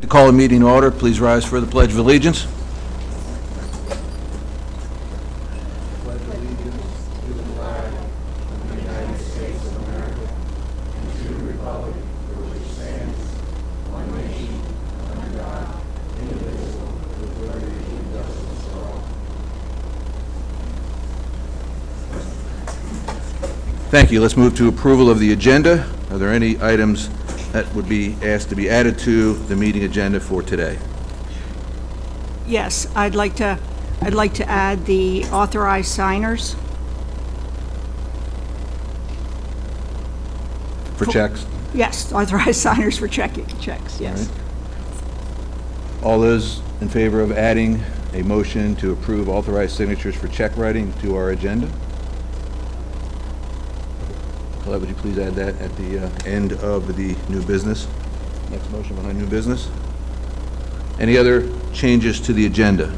To call a meeting to order, please rise for the Pledge of Allegiance. Pledge allegiance to the flag of the United States of America and to the republic for which it stands, one nation, under God, indivisible, with liberty and justice for all. Thank you. Let's move to approval of the agenda. Are there any items that would be asked to be added to the meeting agenda for today? Yes, I'd like to add the authorized signers. For checks? Yes, authorized signers for checks, yes. All those in favor of adding a motion to approve authorized signatures for check writing to our agenda? Colette, would you please add that at the end of the new business? Next motion behind new business. Any other changes to the agenda?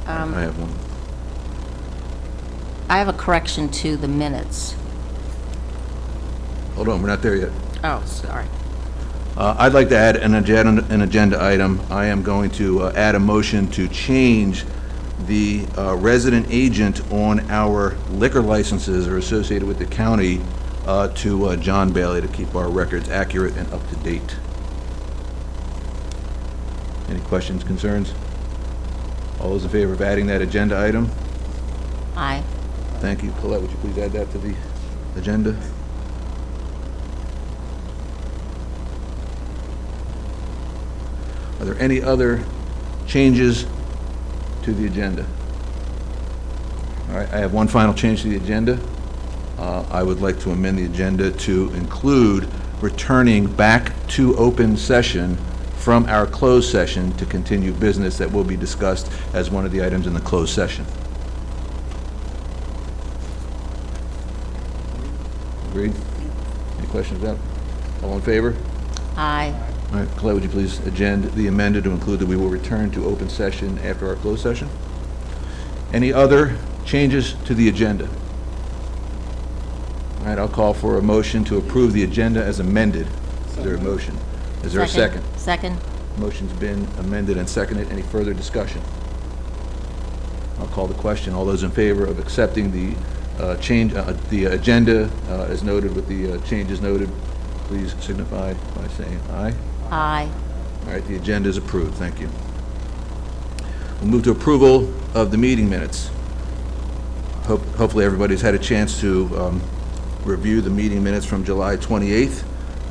I have one. I have a correction to the minutes. Hold on, we're not there yet. Oh, sorry. I'd like to add an agenda item. I am going to add a motion to change the resident agent on our liquor licenses are associated with the county to John Bailey to keep our records accurate and up to date. Any questions, concerns? All those in favor of adding that agenda item? Aye. Thank you. Colette, would you please add that to the agenda? Are there any other changes to the agenda? All right, I have one final change to the agenda. I would like to amend the agenda to include returning back to open session from our closed session to continue business that will be discussed as one of the items in the closed session. Agreed? Any questions about it? All in favor? Aye. All right, Colette, would you please amend the amended to include that we will return to open session after our closed session? Any other changes to the agenda? All right, I'll call for a motion to approve the agenda as amended. Is there a motion? Is there a second? Second. Motion's been amended and seconded. Any further discussion? I'll call the question. All those in favor of accepting the the agenda as noted with the changes noted, please signify by saying aye. Aye. All right, the agenda is approved. Thank you. We'll move to approval of the meeting minutes. Hopefully everybody's had a chance to review the meeting minutes from July 28th.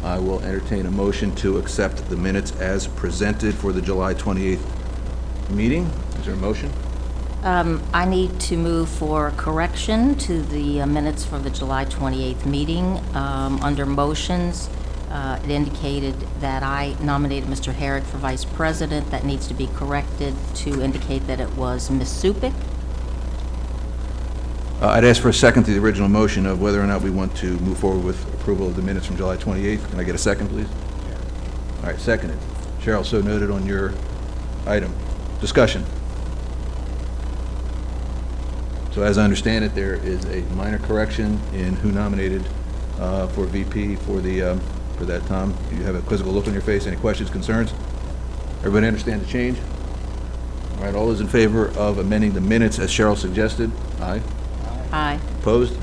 I will entertain a motion to accept the minutes as presented for the July 28th meeting. Is there a motion? I need to move for correction to the minutes for the July 28th meeting. Under motions, it indicated that I nominated Mr. Herrick for Vice President. That needs to be corrected to indicate that it was Ms. Supik. I'd ask for a second to the original motion of whether or not we want to move forward with approval of the minutes from July 28th. Can I get a second, please? All right, seconded. Cheryl, so noted on your item. Discussion. So as I understand it, there is a minor correction in who nominated for VP for that, Tom. You have a quizzical look on your face. Any questions, concerns? Everybody understand the change? All right, all those in favor of amending the minutes as Cheryl suggested? Aye. Aye. Opposed?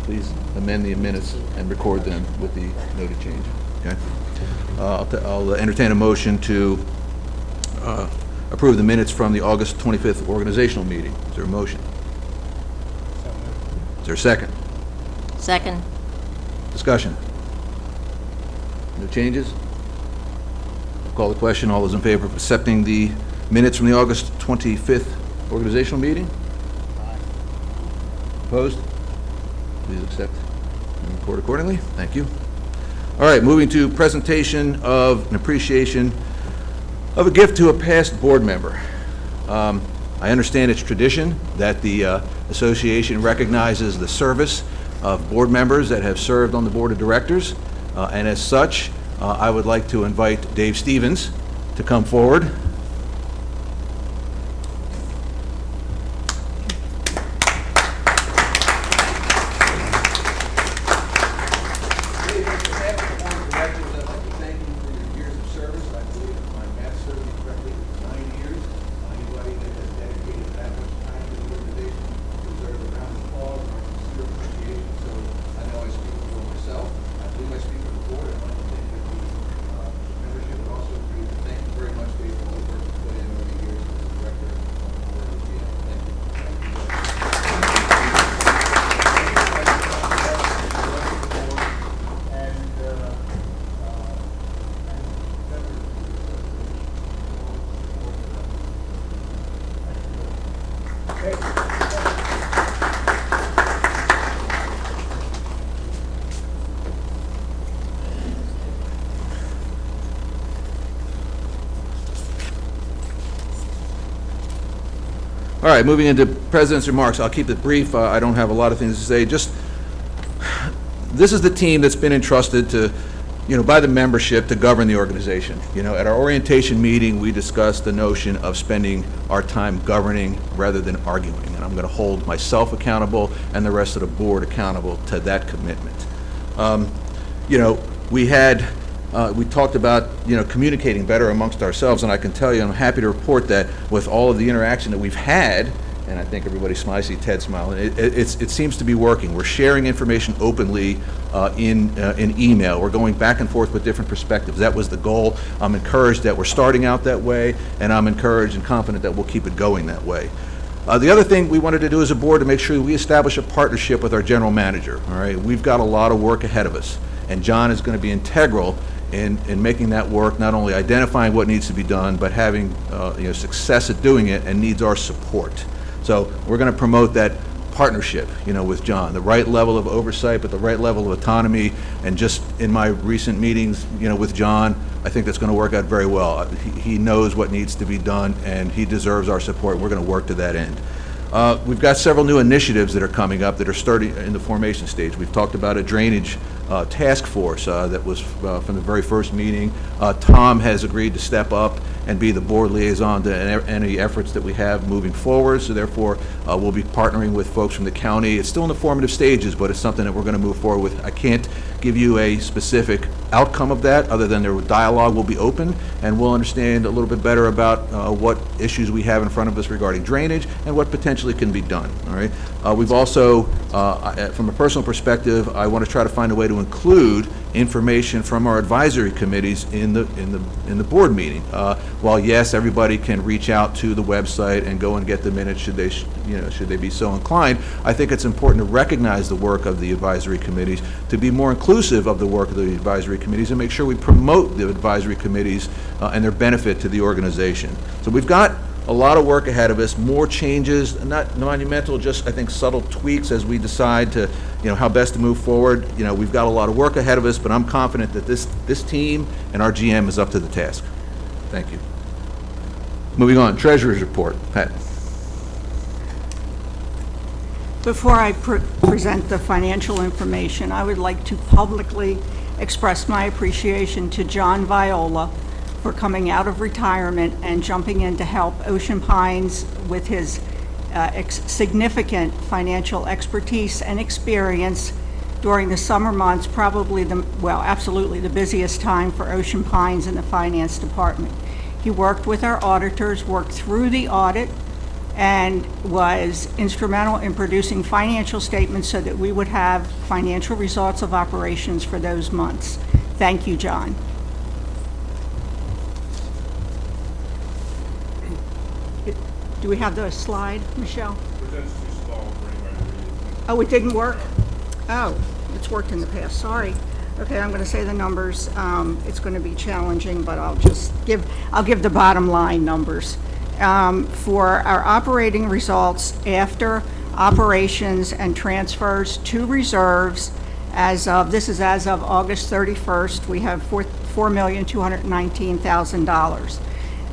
Please amend the minutes and record them with the noted change. Okay? I'll entertain a motion to approve the minutes from the August 25th organizational meeting. Is there a motion? Is there a second? Second. Discussion. No changes? I'll call the question. All those in favor of accepting the minutes from the August 25th organizational meeting? Opposed? Please accept and record accordingly. Thank you. All right, moving to presentation of an appreciation of a gift to a past board member. I understand it's tradition that the association recognizes the service of board members that have served on the board of directors, and as such, I would like to invite Dave Stevens to come forward. Dave, on behalf of the board of directors, All right, moving into President's remarks. I'll keep it brief. I don't have a lot of things to say. Just, this is the team that's been entrusted to, by the membership to govern the organization. At our orientation meeting, we discussed the notion of spending our time governing rather than arguing. And I'm going to hold myself accountable and the rest of the board accountable to that commitment. We talked about, communicating better amongst ourselves, and I can tell you, I'm happy to report that with all of the interaction that we've had, and I think everybody smiles, I see Ted smiling, it seems to be working. We're sharing information openly in email. We're going back and forth with different perspectives. That was the goal. I'm encouraged that we're starting out that way, and I'm encouraged and confident that we'll keep it going that way. The other thing we wanted to do as a board to make sure we establish a partnership with our general manager. All right, we've got a lot of work ahead of us, and John is going to be integral in making that work, not only identifying what needs to be done, but having success at doing it, and needs our support. So we're going to promote that partnership, with John, the right level of oversight, but the right level of autonomy. And just in my recent meetings, with John, I think that's going to work out very well. He knows what needs to be done, and he deserves our support. We're going to work to that end. We've got several new initiatives that are coming up that are starting in the formation stage. We've talked about a drainage task force that was from the very first meeting. Tom has agreed to step up and be the board liaison to any efforts that we have moving forward. So therefore, we'll be partnering with folks from the county. It's still in the formative stages, but it's something that we're going to move forward with. I can't give you a specific outcome of that, other than their dialogue will be open, and we'll understand a little bit better about what issues we have in front of us regarding drainage and what potentially can be done. All right. We've also, from a personal perspective, I want to try to find a way to include information from our advisory committees in the board meeting. While yes, everybody can reach out to the website and go and get the minutes should they be so inclined, I think it's important to recognize the work of the advisory committees, to be more inclusive of the work of the advisory committees, and make sure we promote the advisory committees and their benefit to the organization. So we've got a lot of work ahead of us, more changes, not monumental, just I think subtle tweaks as we decide to, how best to move forward. We've got a lot of work ahead of us, but I'm confident that this team and our GM is up to the task. Thank you. Moving on, Treasurer's Report. Pat. Before I present the financial information, I would like to publicly express my appreciation to John Viola for coming out of retirement and jumping in to help Ocean Pines with his significant financial expertise and experience during the summer months, absolutely the busiest time for Ocean Pines in the finance department. He worked with our auditors, worked through the audit, and was instrumental in producing financial statements so that we would have financial results of operations for those months. Thank you, John. Do we have the slide, Michelle? That's too small for anybody to read. Oh, it didn't work? Oh, it's worked in the past, sorry. Okay, I'm going to say the numbers. It's going to be challenging, but I'll give the bottom line numbers. For our operating results after operations and transfers to reserves, this is as of August 31st, we have $4,219,000.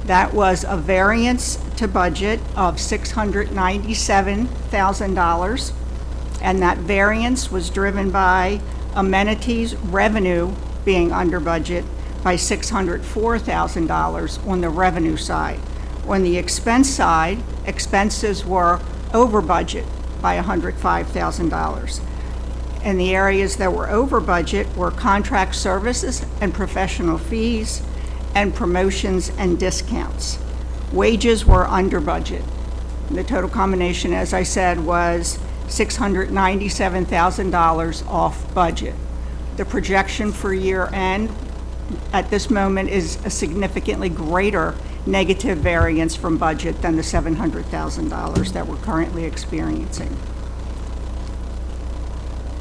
That was a variance to budget of $697,000, and that variance was driven by amenities revenue being under budget by $604,000 on the revenue side. On the expense side, expenses were over budget by $105,000. And the areas that were over budget were contract services and professional fees and promotions and discounts. Wages were under budget. The total combination, as I said, was $697,000 off budget. The projection for year end at this moment is a significantly greater negative variance from budget than the $700,000 that we're currently experiencing.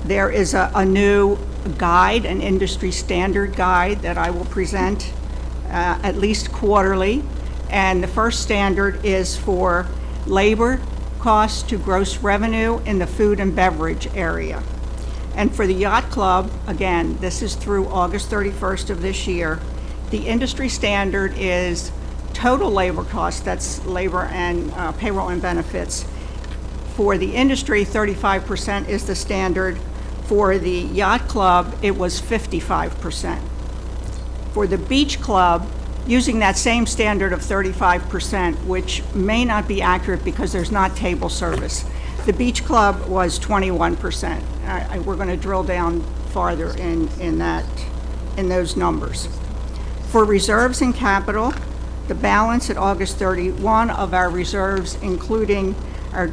There is a new guide, an industry standard guide that I will present at least quarterly. And the first standard is for labor costs to gross revenue in the food and beverage area. And for the yacht club, again, this is through August 31st of this year, the industry standard is total labor cost, that's labor and payroll and benefits. For the industry, 35% is the standard. For the yacht club, it was 55%. For the beach club, using that same standard of 35%, which may not be accurate because there's not table service, the beach club was 21%. We're going to drill down farther in those numbers. For reserves and capital, the balance at August 31 of our reserves, including our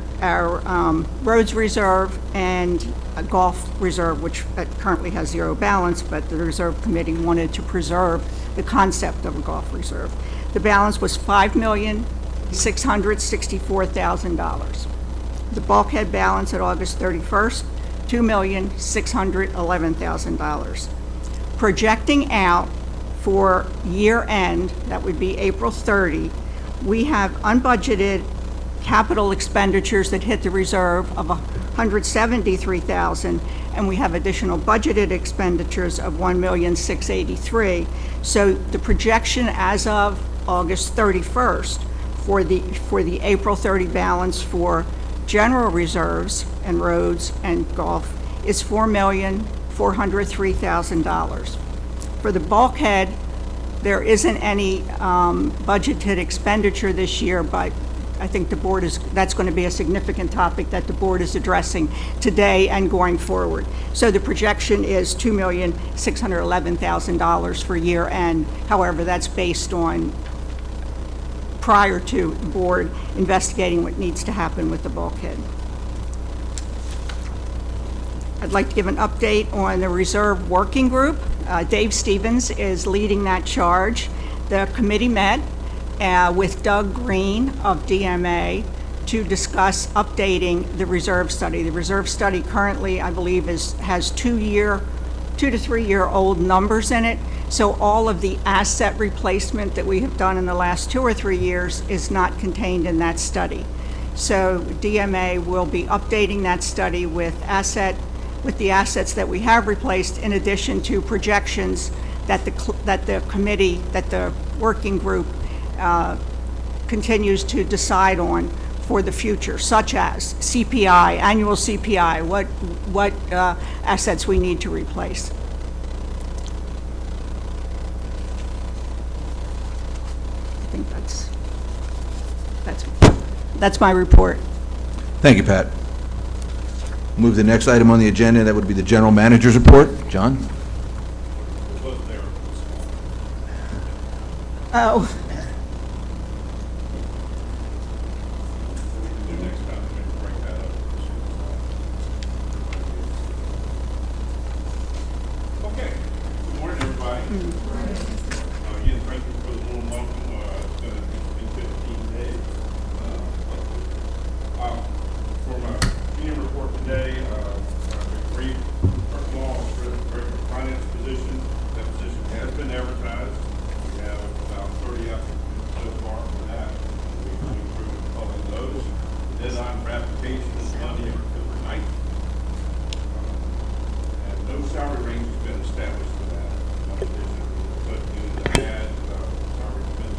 roads reserve and a golf reserve, which currently has zero balance, but the reserve committee wanted to preserve the concept of a golf reserve. The balance was $5,664,000. The bulkhead balance at August 31st, $2,611,000. Projecting out for year end, that would be April 30, we have unbudgeted capital expenditures that hit the reserve of $173,000, and we have additional budgeted expenditures of $1,683,000. So the projection as of August 31st for the April 30 balance for general reserves and roads and golf is $4,403,000. For the bulkhead, there isn't any budgeted expenditure this year, but I think the board that's going to be a significant topic that the board is addressing today and going forward. So the projection is $2,611,000 for year end. However, that's based on prior to the board investigating what needs to happen with the bulkhead. I'd like to give an update on the reserve working group. Dave Stevens is leading that charge. The committee met with Doug Green of DMA to discuss updating the reserve study. The reserve study currently, I believe, has 2 to 3 year old numbers in it. So all of the asset replacement that we have done in the last 2 or 3 years is not contained in that study. So DMA will be updating that study with the assets that we have replaced, in addition to projections that the committee, that the working group continues to decide on for the future, such as CPI, annual CPI, what assets we need to replace. I think that's my report. Thank you, Pat. Move to the next item on the agenda. That would be the general manager's report. John? Oh. Okay. Good morning, everybody. Again, thank you for the warm welcome. It's been 15 days. For my meeting report today, brief. First of all, for the finance position, that position has been advertised. We have about 30 applicants so far for that. We've been through all those. The deadline for application is Monday, October 9th. And no salary range has been established for that position. But in the ad, salary has been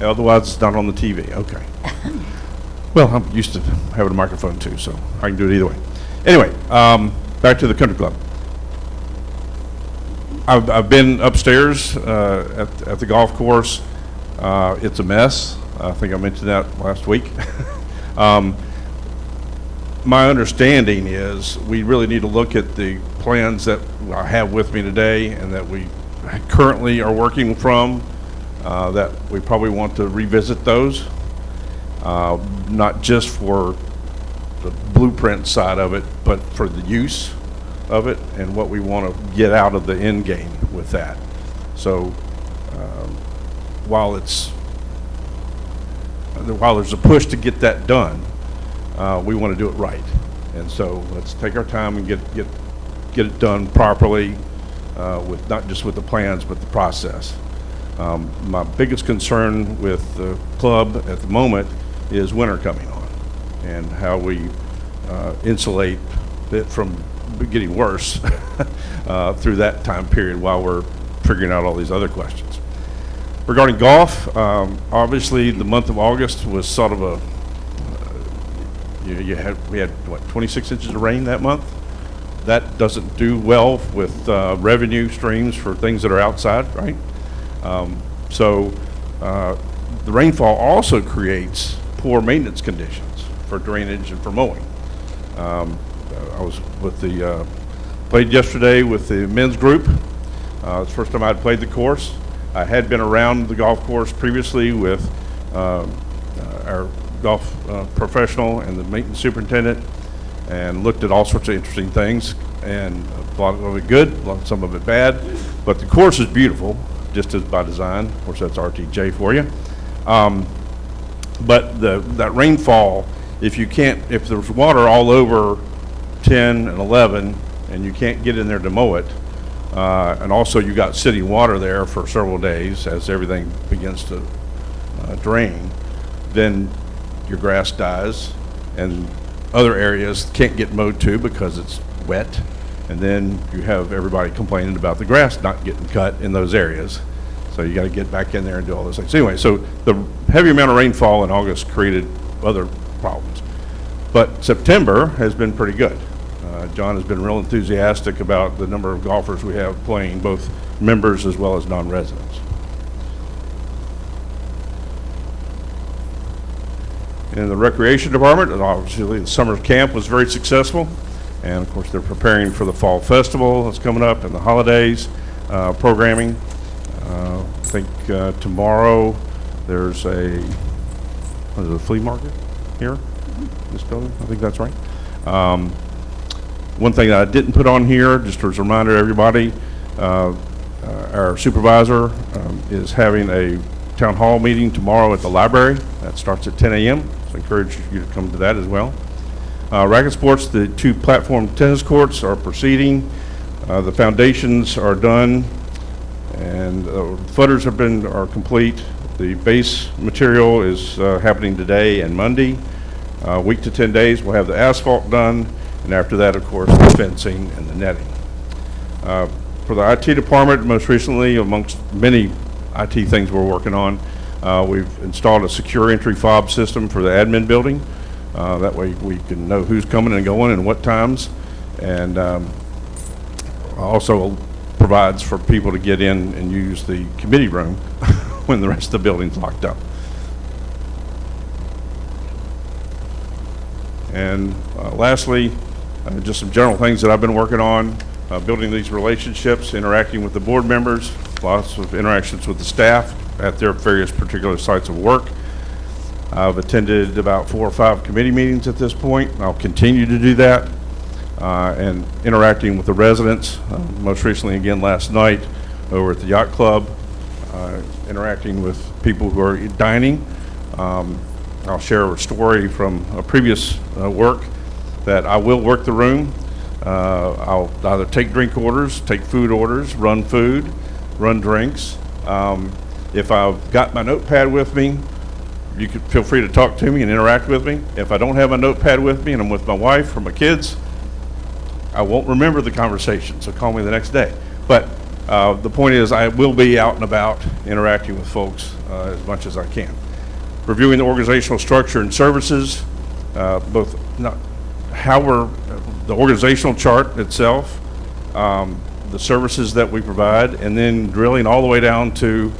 Otherwise, it's not on the TV. Okay. Well, I'm used to having a microphone too, so I can do it either way. Anyway, back to the country club. I've been upstairs at the golf course. It's a mess. I think I mentioned that last week. My understanding is we really need to look at the plans that I have with me today and that we currently are working from, that we probably want to revisit those, not just for the blueprint side of it, but for the use of it and what we want to get out of the end game with that. So while there's a push to get that done, we want to do it right. And so let's take our time and get it done properly, with not just with the plans but the process. My biggest concern with the club at the moment is winter coming on and how we insulate it from getting worse through that time period while we're figuring out all these other questions. Regarding golf, obviously the month of August was sort of a, we had what, 26 inches of rain that month? That doesn't do well with revenue streams for things that are outside, right? So the rainfall also creates poor maintenance conditions for drainage and for mowing. I was with played yesterday with the men's group. It's the first time I'd played the course. I had been around the golf course previously with our golf professional and the maintenance superintendent, and looked at all sorts of interesting things, and a lot of it good, some of it bad, but the course is beautiful, just as by design. Of course, that's RTJ for you. But that rainfall, if there's water all over 10 and 11, and you can't get in there to mow it, and also you got sitting water there for several days as everything begins to drain, then your grass dies, and other areas can't get mowed too because it's wet, and then you have everybody complaining about the grass not getting cut in those areas. So you got to get back in there and do all those things. Anyway, so the heavy amount of rainfall in August created other problems. But September has been pretty good. John has been real enthusiastic about the number of golfers we have playing, both members as well as non-residents. In the recreation department, obviously the summer camp was very successful, and of course they're preparing for the fall festival that's coming up and the holidays programming. I think tomorrow there's a flea market here in this building. I think that's right. One thing that I didn't put on here, just as a reminder to everybody, our supervisor is having a town hall meeting tomorrow at the library. That starts at 10 a.m. So I encourage you to come to that as well. Racket sports, the 2 platform tennis courts are proceeding. The foundations are done, and footers are complete. The base material is happening today and Monday. Week to 10 days, we'll have the asphalt done, and after that, of course, the fencing and the netting. For the IT department, most recently, amongst many IT things we're working on, we've installed a secure entry fob system for the admin building. That way we can know who's coming and going and what times, and also provides for people to get in and use the committee room when the rest of the building's locked up. And lastly, just some general things that I've been working on, building these relationships, interacting with the board members, lots of interactions with the staff at their various particular sites of work. I've attended about 4 or 5 committee meetings at this point. I'll continue to do that, and interacting with the residents, most recently again last night over at the yacht club, interacting with people who are dining. I'll share a story from a previous work that I will work the room. I'll either take drink orders, take food orders, run food, run drinks. If I've got my notepad with me, you can feel free to talk to me and interact with me. If I don't have my notepad with me and I'm with my wife or my kids, I won't remember the conversation, so call me the next day. But The point is, I will be out and about interacting with folks as much as I can. Reviewing the organizational structure and services, both not how we're, the organizational chart itself, the services that we provide, and then drilling all the way down to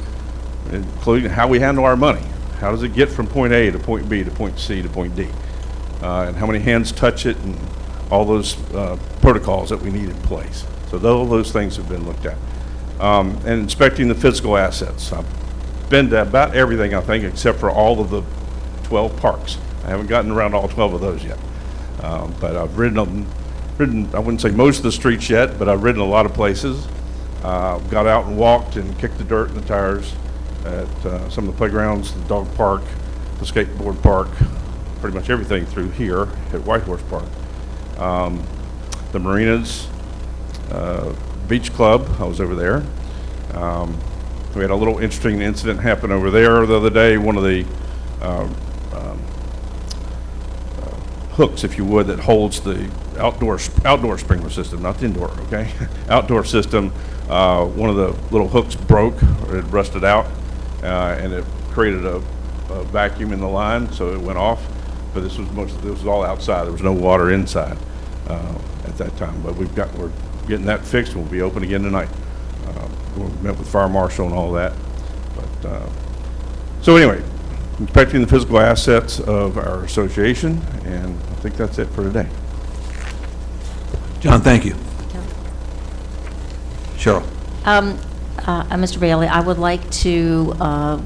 including how we handle our money. How does it get from point A to point B to point C to point D? And how many hands touch it, and all those protocols that we need in place. So all those things have been looked at. And inspecting the physical assets. I've been to about everything, I think, except for all of the 12 parks. I haven't gotten around all 12 of those yet. But I've ridden, I wouldn't say most of the streets yet, but I've ridden a lot of places. Got out and walked and kicked the dirt in the tires at some of the playgrounds, the dog park, the skateboard park, pretty much everything through here at White Horse Park. The marinas, beach club, I was over there. We had a little interesting incident happen over there the other day. One of the hooks, if you would, that holds the outdoor sprinkler system, not the indoor, okay? Outdoor system, one of the little hooks broke, or it rusted out, and it created a vacuum in the line, so it went off. But this was all outside. There was no water inside at that time. But we're getting that fixed, and we'll be open again tonight. We met with fire marshal and all that. But so anyway, inspecting the physical assets of our association, and I think that's it for today. John, thank you. Cheryl. Mr. Bailey, I would like to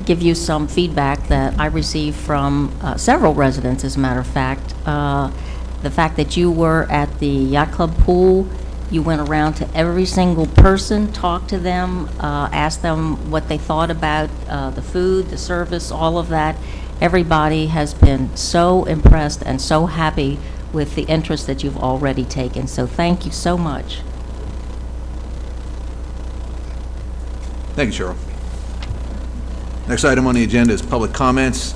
give you some feedback that I received from several residents, as a matter of fact. The fact that you were at the yacht club pool, you went around to every single person, talked to them, asked them what they thought about the food, the service, all of that. Everybody has been so impressed and so happy with the interest that you've already taken. So thank you so much. Thank you, Cheryl. Next item on the agenda is public comments.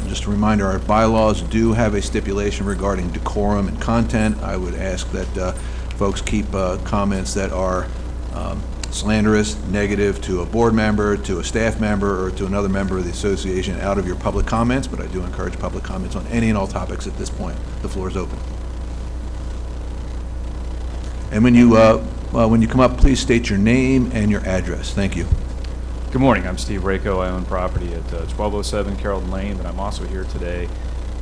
Just a reminder, our bylaws do have a stipulation regarding decorum and content. I would ask that folks keep comments that are slanderous, negative to a board member, to a staff member, or to another member of the association out of your public comments, but I do encourage public comments on any and all topics at this point. The floor is open. And when you come up, please state your name and your address. Thank you. Good morning. I'm Steve Rako. I own property at 1207 Carrollton Lane, but I'm also here today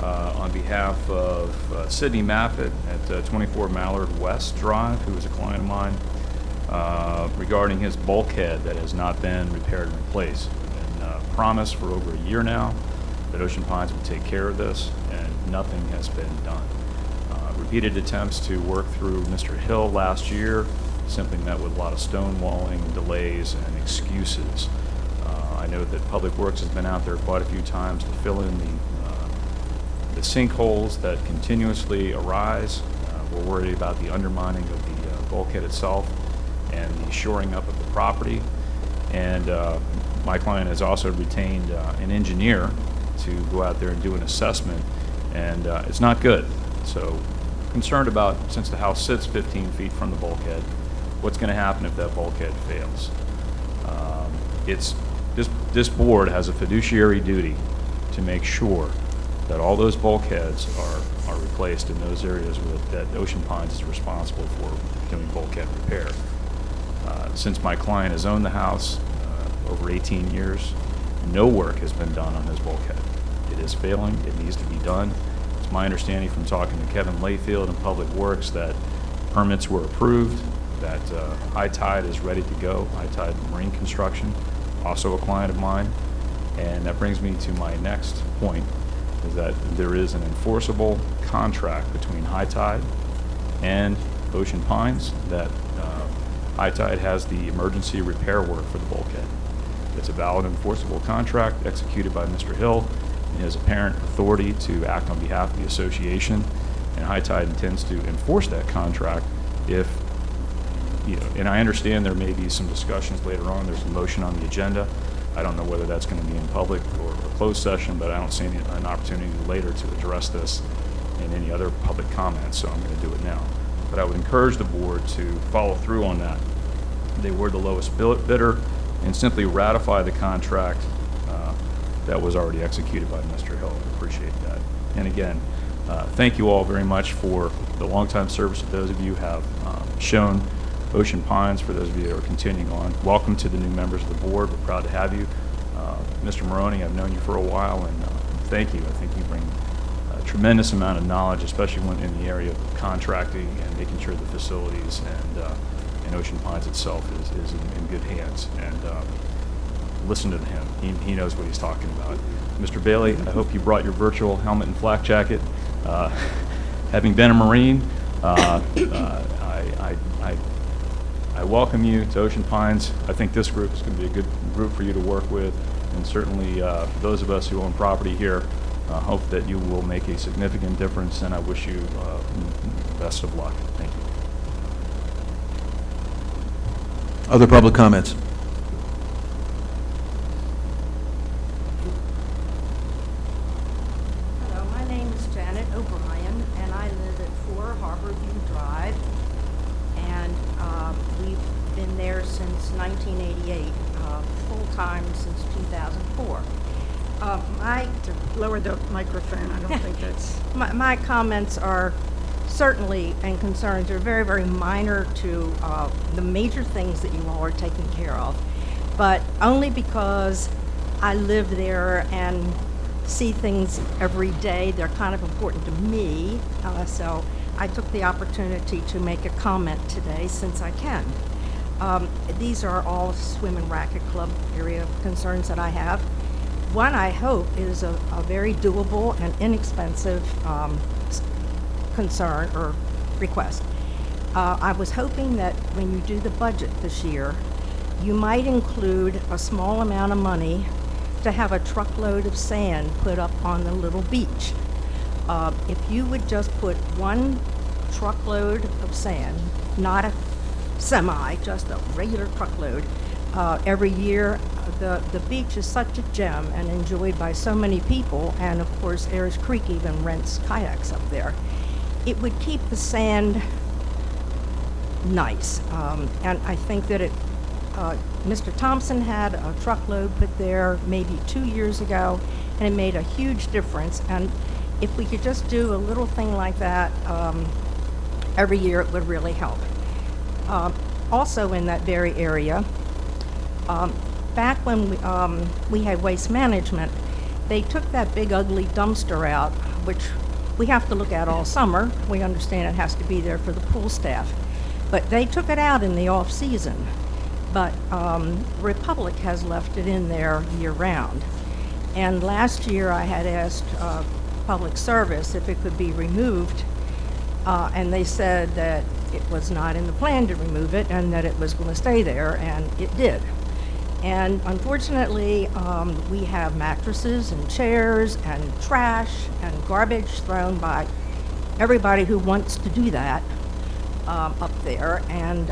on behalf of Sidney Maffett at 24 Mallard West Drive, who is a client of mine, regarding his bulkhead that has not been repaired and replaced. It's been promised for over a year now that Ocean Pines would take care of this, and nothing has been done. Repeated attempts to work through Mr. Hill last year simply met with a lot of stonewalling, delays, and excuses. I know that Public Works has been out there quite a few times to fill in the sinkholes that continuously arise. We're worried about the undermining of the bulkhead itself and the shoring up of the property. And my client has also retained an engineer to go out there and do an assessment, and it's not good. So concerned about, since the house sits 15 feet from the bulkhead, what's going to happen if that bulkhead fails. This board has a fiduciary duty to make sure that all those bulkheads are replaced in those areas that Ocean Pines is responsible for doing bulkhead repair. Since my client has owned the house over 18 years, no work has been done on this bulkhead. It is failing. It needs to be done. It's my understanding from talking to Kevin Layfield in Public Works that permits were approved, that High Tide is ready to go. High Tide Marine Construction, also a client of mine. And that brings me to my next point, is that there is an enforceable contract between High Tide and Ocean Pines that High Tide has the emergency repair work for the bulkhead. It's a valid enforceable contract executed by Mr. Hill and his apparent authority to act on behalf of the association, and High Tide intends to enforce that contract if, and I understand there may be some discussions later on. There's a motion on the agenda. I don't know whether that's going to be in public or a closed session, but I don't see an opportunity later to address this in any other public comments, so I'm going to do it now. But I would encourage the board to follow through on that. they were the lowest bidder, and simply ratify the contract that was already executed by Mr. Hill. I appreciate that. And again, thank you all very much for the longtime service that those of you have shown Ocean Pines, for those of you that are continuing on. Welcome to the new members of the board. We're proud to have you. Mr. Maroney, I've known you for a while, and thank you. I think you bring a tremendous amount of knowledge, especially when in the area of contracting and making sure the facilities and Ocean Pines itself is in good hands. And listen to him. He knows what he's talking about. Mr. Bailey, I hope you brought your virtual helmet and flak jacket. Having been a Marine, I welcome you to Ocean Pines. I think this group is going to be a good group for you to work with, and certainly those of us who own property here hope that you will make a significant difference, and I wish you best of luck. Thank you. Other public comments? Hello, my name is Janet O'Brien, and I live at 4 Harborview Drive, and we've been there since 1988, full-time since 2004. Lower the microphone, I don't think that's... My comments are certainly, and concerns are very, very minor to the major things that you all are taking care of, but only because I live there and see things every day. They're kind of important to me, so I took the opportunity to make a comment today since I can. These are all swim and racket club area concerns that I have. One, I hope, is a very doable and inexpensive concern or request. I was hoping that when you do the budget this year, you might include a small amount of money to have a truckload of sand put up on the little beach. If you would just put one truckload of sand, not a semi, just a regular truckload, every year, the beach is such a gem and enjoyed by so many people, and of course Ayers Creek even rents kayaks up there. It would keep the sand nice, and I think that Mr. Thompson had a truckload put there maybe 2 years ago, and it made a huge difference. And if we could just do a little thing like that every year, it would really help. Also in that very area, back when we had waste management, they took that big ugly dumpster out, which we have to look at all summer. We understand it has to be there for the pool staff. But they took it out in the off-season. But Republic has left it in there year-round. And last year I had asked Public Service if it could be removed, and they said that it was not in the plan to remove it and that it was going to stay there, and it did. And unfortunately, we have mattresses and chairs and trash and garbage thrown by everybody who wants to do that up there. And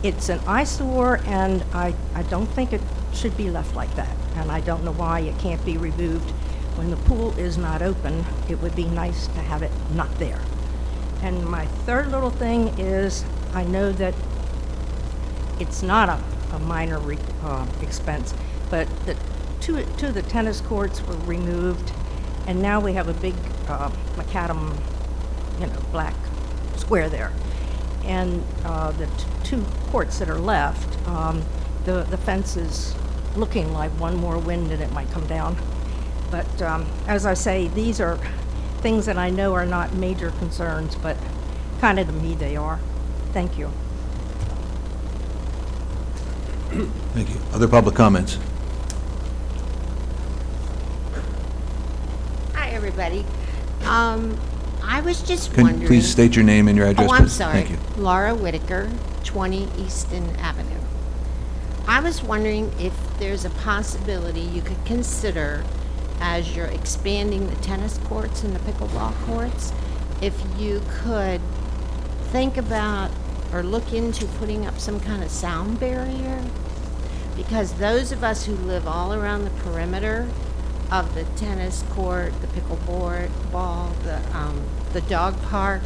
it's an eyesore, and I don't think it should be left like that. And I don't know why it can't be removed. When the pool is not open, it would be nice to have it not there. And my third little thing is, I know that it's not a minor expense, but two of the tennis courts were removed, and now we have a big macadam, black square there. And the two courts that are left, the fence is looking like one more wind and it might come down. But as I say, these are things that I know are not major concerns, but kind of to me they are. Thank you. Thank you. Other public comments? Hi, everybody. I was just Can wondering... you please state your name and your address, Oh, I'm please? sorry. Thank you. Laura Whitaker, 20 Easton Avenue. I was wondering if there's a possibility you could consider, as you're expanding the tennis courts and the pickleball courts, if you could think about or look into putting up some kind of sound barrier, because those of us who live all around the perimeter of the tennis court, the pickleball, the dog park,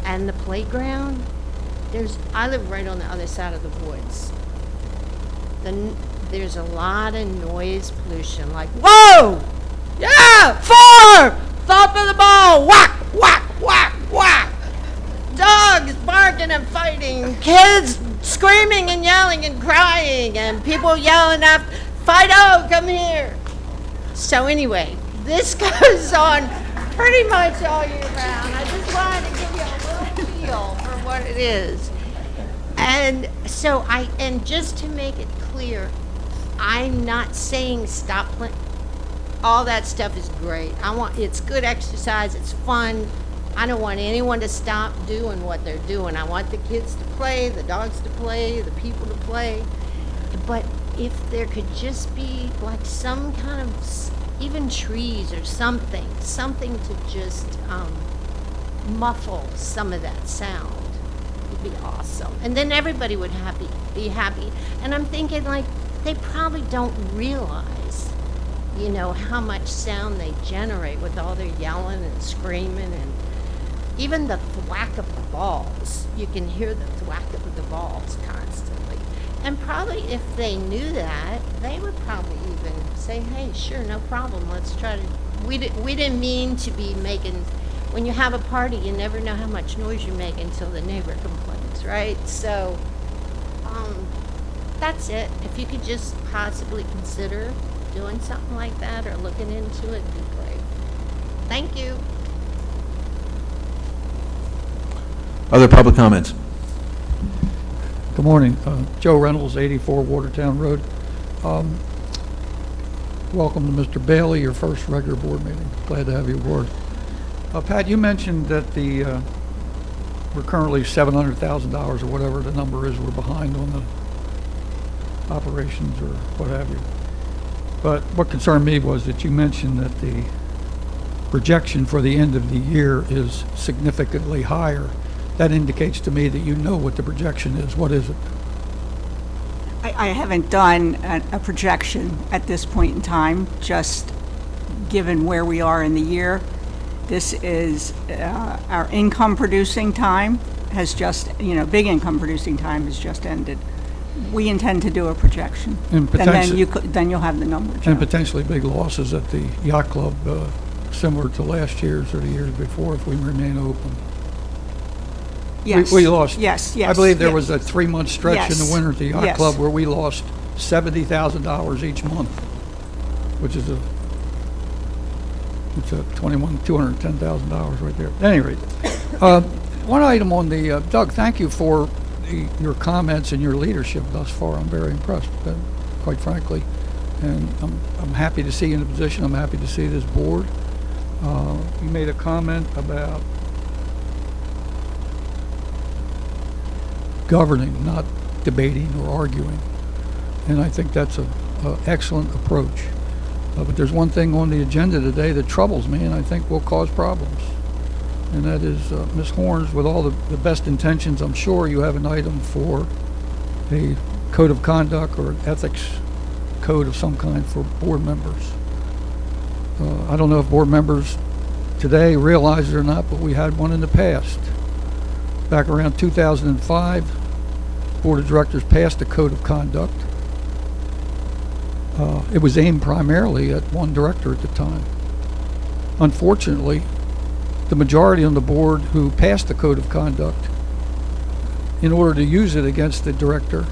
and the playground, I live right on the other side of the woods. There's a lot of noise pollution, like, whoa! Yeah! 4! Stop of the ball! Whack! Whack! Whack! Whack! Dogs barking and fighting, kids screaming and yelling and crying, and people yelling after, Fido, come here! So anyway, this goes on pretty much all year round. I just wanted to give you a little feel for what it is. And so and just to make it clear, I'm not saying stop playing. All that stuff is great. It's good exercise, it's fun. I don't want anyone to stop doing what they're doing. I want the kids to play, the dogs to play, the people to play. But if there could just be like some kind of, even trees or something to just muffle some of that sound, would be awesome. And then everybody would be happy. And I'm thinking, like, they probably don't realize, you know, how much sound they generate with all their yelling and screaming, and even the thwack of the balls. You can hear the thwack of the balls constantly. And probably if they knew that, they would probably even say, hey, sure, no problem, let's try to, we didn't mean to be making, when you have a party, you never know how much noise you make until the neighbor complains, right? So, that's it. If you could just possibly consider doing something like that or looking into it, it'd be great. Thank you. Other public comments? Good morning. Joe Reynolds, 84 Watertown Road. Welcome to Mr. Bailey, your first regular board meeting. Glad to have you aboard. Pat, you mentioned that we're currently $700,000 or whatever the number is, we're behind on the operations or what have you. But what concerned me was that you mentioned that the projection for the end of the year is significantly higher. That indicates to me that you know what the projection is. What is it? I haven't done a projection at this point in time, just given where we are in the year. This is our income producing time has just, big income producing time has just ended. We intend to do a projection, And then you'll have the number, Joe. And potentially big losses at the yacht club, similar to last year's or the years before, if we remain open. Yes. We lost. Yes. I believe there was a 3-month stretch in the Yes. winter at the yacht Yes. club where we lost $70,000 each month, which is it's a $210,000 right there. At any rate, one item on the Doug. Thank you for your comments and your leadership thus far. I'm very impressed, quite frankly, and I'm happy to see you in the position. I'm happy to see this board. You made a comment about governing, not debating or arguing, and I think that's an excellent approach. But there's one thing on the agenda today that troubles me and I think will cause problems, and that is Ms. Horns, with all the best intentions, I'm sure you have an item for a code of conduct or an ethics code of some kind for board members. I don't know if board members today realize it or not, but we had one in the past. Back around 2005, Board of Directors passed a code of conduct. It was aimed primarily at one director at the time. Unfortunately, the majority on the board who passed the code of conduct, in order to use it against the director,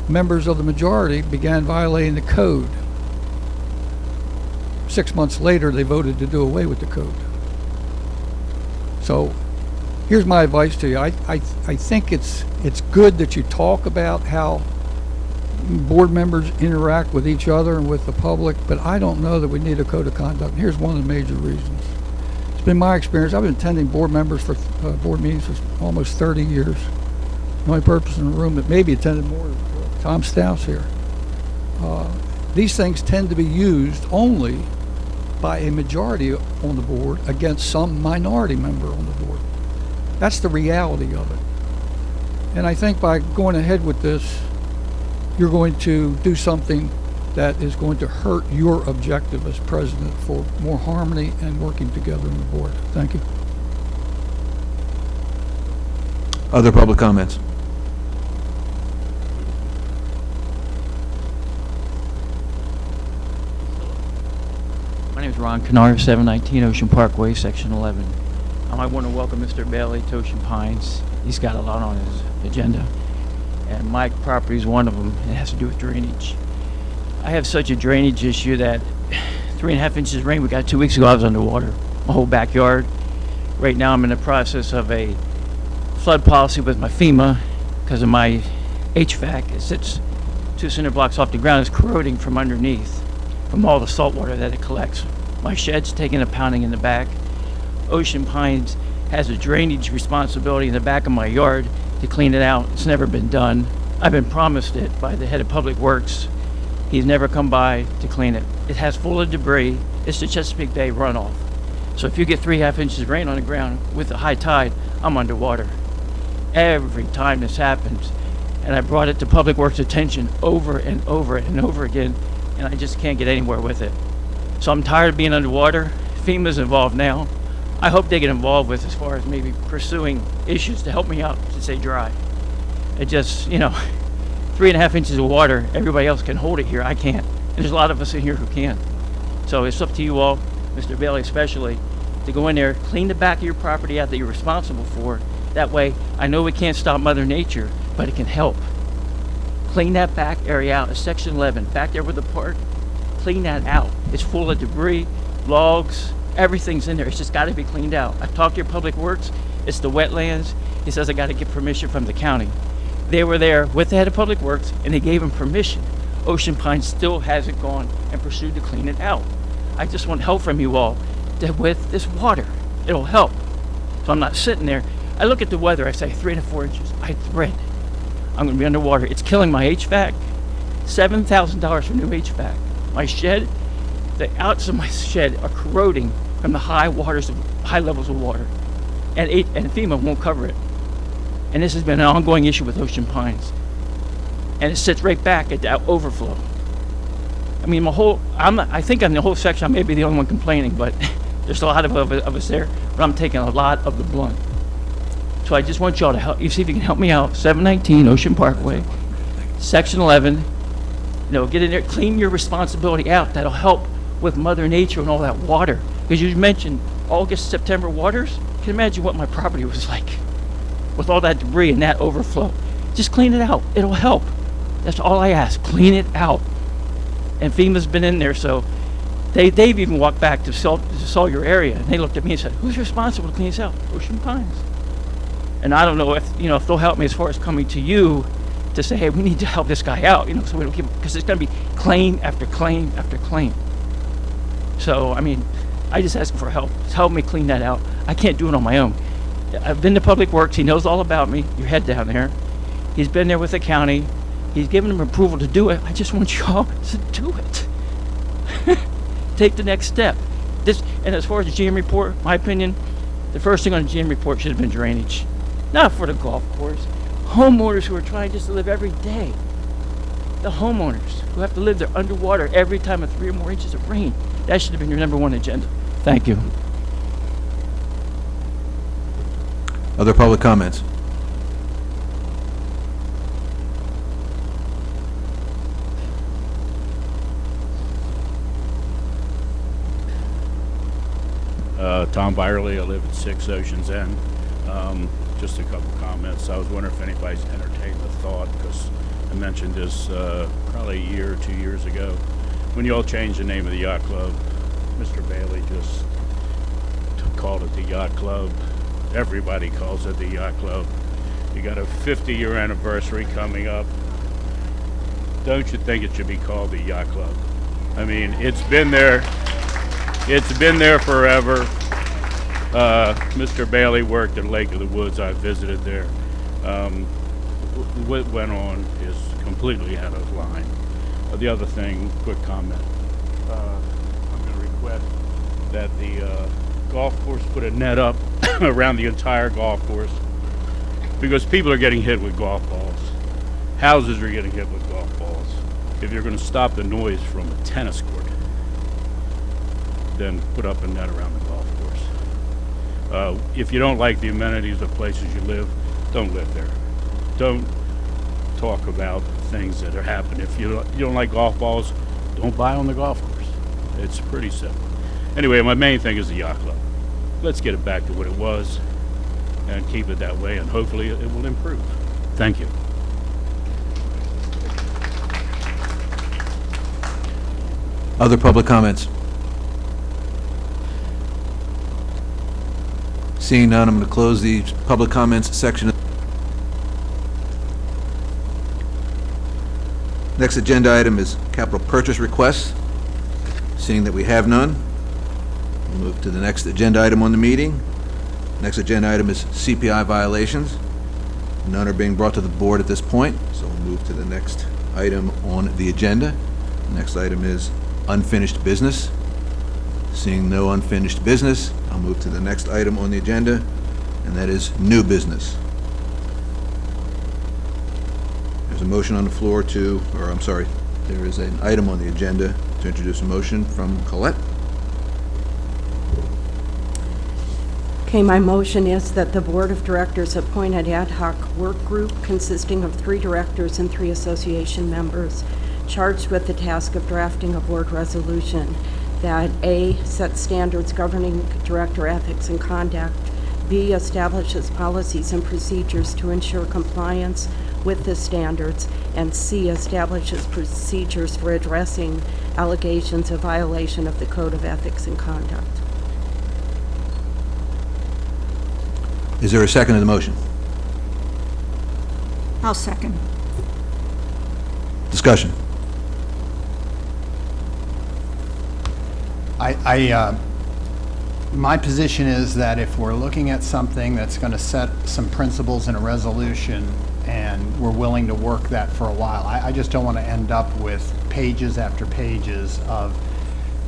members of the majority began violating the code. 6 months later, they voted to do away with the code. So here's my advice to you. I think it's good that you talk about how board members interact with each other and with the public, but I don't know that we need a code of conduct. And here's one of the major reasons. It's been my experience. I've been attending board meetings for almost 30 years. The only person in the room that maybe attended more is Tom Stouse here. These things tend to be used only by a majority on the board against some minority member on the board. That's the reality of it. And I think by going ahead with this, you're going to do something that is going to hurt your objective as president for more harmony and working together in the board. Thank you. Other public comments? My name is Ron Kennard, 719 Ocean Parkway, Section 11. I want to welcome Mr. Bailey to Ocean Pines. He's got a lot on his agenda, and my property is one of them. It has to do with drainage. I have such a drainage issue that 3.5 inches of rain we got 2 weeks ago, I was underwater, my whole backyard. Right now I'm in the process of a flood policy with my FEMA because of my HVAC. It sits 2 cinder blocks off the ground. It's corroding from underneath from all the salt water that it collects. My shed's taking a pounding in the back. Ocean Pines has a drainage responsibility in the back of my yard to clean it out. It's never been done. I've been promised it by the head of Public Works. He's never come by to clean it. It has full of debris. It's the Chesapeake Bay runoff. So if you get 3.5 inches of rain on the ground with a high tide, I'm underwater. Every time this happens, and I brought it to Public Works' attention over and over and over again, and I just can't get anywhere with it. So I'm tired of being underwater. FEMA's involved now. I hope they get involved with as far as maybe pursuing issues to help me out to stay dry. It just, 3.5 inches of water, everybody else can hold it here. I can't. And there's a lot of us in here who can. So it's up to you all, Mr. Bailey especially, to go in there, clean the back of your property out that you're responsible for. That way, I know we can't stop Mother Nature, but it can help. Clean that back area out. It's Section 11, back there with the park. Clean that out. It's full of debris, logs, everything's in there. It's just got to be cleaned out. I've talked to your Public Works. It's the wetlands. He says I got to get permission from the county. They were there with the head of Public Works, and they gave him permission. Ocean Pines still hasn't gone and pursued to clean it out. I just want help from you all with this water. It'll help. So I'm not sitting there. I look at the weather. I say 3 to 4 inches. I dread. I'm going to be underwater. It's killing my HVAC. $7,000 for new HVAC. My shed, the outs of my shed are corroding from the high levels of water, and FEMA won't cover it. And this has been an ongoing issue with Ocean Pines, and it sits right back at that overflow. I mean, I think on the whole section I may be the only one complaining, but there's a lot of us there. But I'm taking a lot of the blunt. So I just want y'all to help. You see if you can help me out. 719 Ocean Parkway, Section 11. Get in there, clean your responsibility out. That'll help with Mother Nature and all that water. Because you mentioned August, September waters. You can imagine what my property was like with all that debris and that overflow. Just clean it out. It'll help. That's all I ask. Clean it out. And FEMA's been in there, so they've even walked back to Sawyer area, and they looked at me and said, "Who's responsible to clean this out?" Ocean Pines. And I don't know if they'll help me as far as coming to you to say, "Hey, we need to help this guy out," so we don't keep, because it's going to be claim after claim after claim. So I just ask for help. Just help me clean that out. I can't do it on my own. I've been to Public Works. He knows all about me. Your head down there. He's been there with the county. He's given them approval to do it. I just want y'all to do it. Take the next step. And as far as the GM report, my opinion, the first thing on the GM report should have been drainage. Not for the golf course. Homeowners who are trying just to live every day. The homeowners who have to live there underwater every time of 3 or more inches of rain. That should have been your #1 agenda. Thank you. Other public comments? Tom Byerly, I live at 6 Oceans End. Just a couple comments. I was wondering if anybody's entertained the thought, because I mentioned this probably a year or 2 years ago, when you all changed the name of the yacht club. Mr. Bailey just called it the yacht club. Everybody calls it the yacht club. You got a 50-year anniversary coming up. Don't you think it should be called the yacht club? I mean, it's been there. It's been there forever. Mr. Bailey worked at Lake of the Woods. I visited there. What went on is completely out of line. The other thing, quick comment. I'm going to request that the golf course put a net up around the entire golf course, because people are getting hit with golf balls. Houses are getting hit with golf balls. If you're going to stop the noise from a tennis court, then put up a net around the golf course. If you don't like the amenities of places you live, don't live there. Don't talk about things that are happening. If you don't like golf balls, don't buy on the golf course. It's pretty simple. Anyway, my main thing is the yacht club. Let's get it back to what it was and keep it that way, and hopefully it will improve. Thank you. Other public comments? Seeing none, I'm going to close the public comments section. Next agenda item is capital purchase requests. Seeing that we have none, we'll move to the next agenda item on the meeting. Next agenda item is CPI violations. None are being brought to the board at this point, so we'll move to the next item on the agenda. Next item is unfinished business. Seeing no unfinished business, I'll move to the next item on the agenda, and that is new business. There's a motion on the floor to, or I'm sorry, there is an item on the agenda to introduce a motion from Colette. Okay, my motion is that the Board of Directors appoint an ad hoc work group consisting of 3 directors and 3 association members charged with the task of drafting a board resolution that A, sets standards governing director ethics and conduct, B, establishes policies and procedures to ensure compliance with the standards, and C, establishes procedures for addressing allegations of violation of the Code of Ethics and Conduct. Is there a second to the motion? I'll second. Discussion. My position is that if we're looking at something that's going to set some principles in a resolution and we're willing to work that for a while, I just don't want to end up with pages after pages of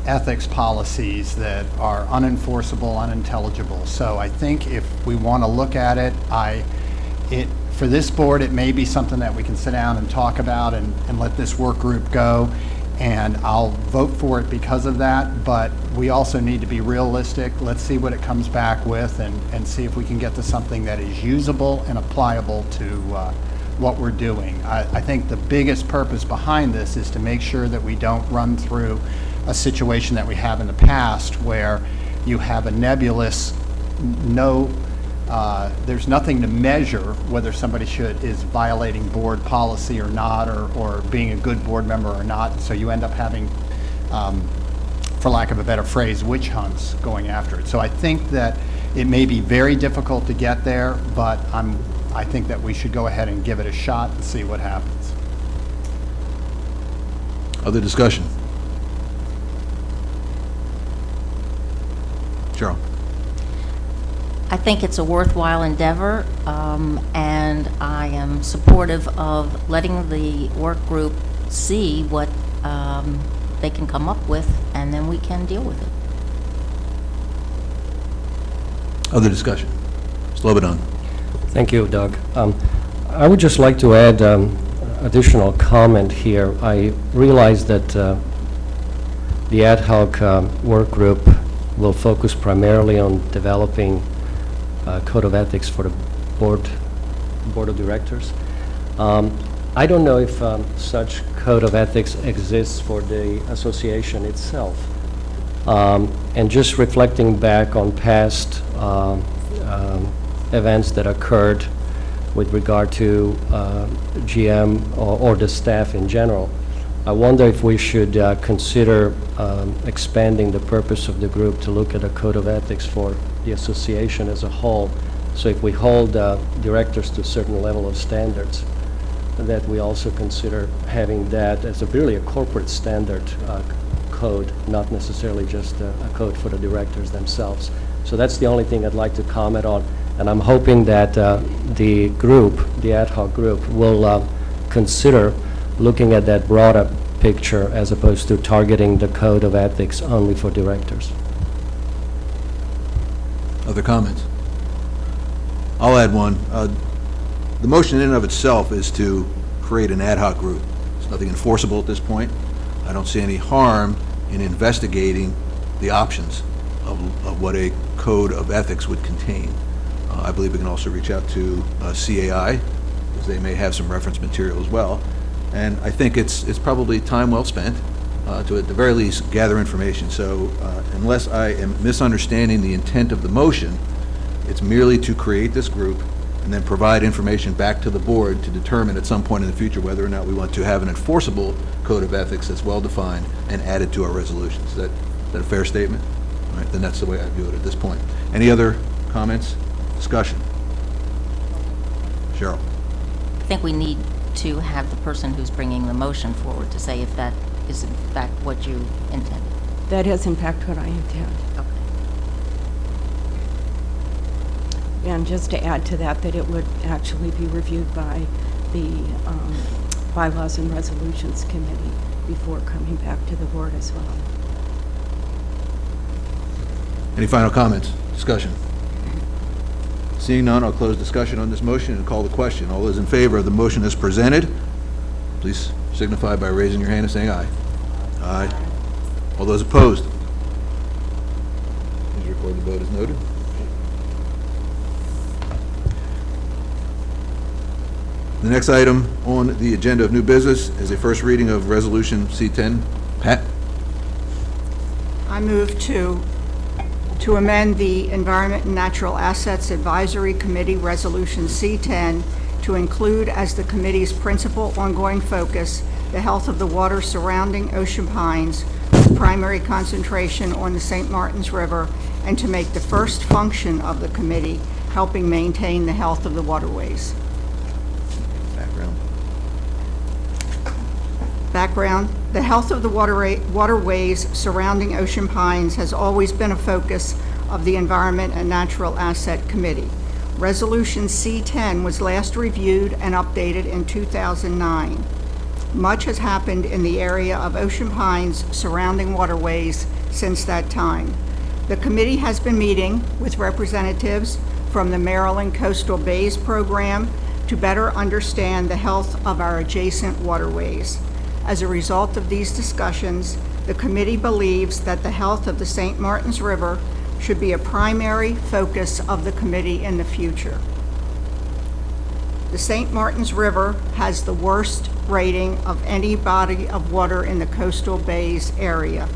ethics policies that are unenforceable, unintelligible. So I think if we want to look at it, for this board, it may be something that we can sit down and talk about and let this work group go. And I'll vote for it because of that, but we also need to be realistic. Let's see what it comes back with and see if we can get to something that is usable and applicable to what we're doing. I think the biggest purpose behind this is to make sure that we don't run through a situation that we have in the past where you have a nebulous, there's nothing to measure whether somebody is violating board policy or not, or being a good board member or not. So you end up having, for lack of a better phrase, witch hunts going after it. So I think that it may be very difficult to get there, but I think that we should go ahead and give it a shot and see what happens. Other discussion? Cheryl. I think it's a worthwhile endeavor, and I am supportive of letting the work group see what they can come up with, and then we can deal with it. Other discussion? Slobodan. Thank you, Doug. I would just like to add additional comment here. I realize that the ad hoc work group will focus primarily on developing code of ethics for the board of directors. I don't know if such code of ethics exists for the association itself. And just reflecting back on past events that occurred with regard to GM or the staff in general, I wonder if we should consider expanding the purpose of the group to look at a code of ethics for the association as a whole. So if we hold directors to a certain level of standards, that we also consider having that as really a corporate standard code, not necessarily just a code for the directors themselves. So that's the only thing I'd like to comment on. And I'm hoping that the group, the ad hoc group, will consider looking at that broader picture as opposed to targeting the code of ethics only for directors. Other comments? I'll add one. The motion in and of itself is to create an ad hoc group. There's nothing enforceable at this point. I don't see any harm in investigating the options of what a code of ethics would contain. I believe we can also reach out to CAI, because they may have some reference material as well. And I think it's probably time well spent to at the very least gather information. So unless I am misunderstanding the intent of the motion, it's merely to create this group and then provide information back to the board to determine at some point in the future whether or not we want to have an enforceable code of ethics that's well-defined and added to our resolutions. Is that a fair statement? All right, then that's the way I view it at this point. Any other comments, discussion? Cheryl? I think we need to have the person who's bringing the motion forward to say if that is in fact what you intended. That is in fact what I intend. Okay. And just to add to that, that it would actually be reviewed by the Bylaws and Resolutions Committee before coming back to the board as well. Any final comments, discussion? Seeing none, I'll close discussion on this motion and call the question. All those in favor of the motion as presented, please signify by raising your hand and saying aye. Aye. All those opposed? Please record the vote as noted. The next item on the agenda of new business is a first reading of Resolution C10. Pat? I move to amend the Environment and Natural Assets Advisory Committee Resolution C10 to include as the committee's principal ongoing focus the health of the water surrounding Ocean Pines, with primary concentration on the St. Martins River, and to make the first function of the committee helping maintain the health of the waterways. Background, the health of the waterways surrounding Ocean Pines has always been a focus of the Environment and Natural Asset Committee. Resolution C10 was last reviewed and updated in 2009. Much has happened in the area of Ocean Pines surrounding waterways since that time. The committee has been meeting with representatives from the Maryland Coastal Bays Program to better understand the health of our adjacent waterways. As a result of these discussions, the committee believes that the health of the St. Martins River should be a primary focus of the committee in the future. The St. Martins River has the worst rating of any body of water in the coastal bays area.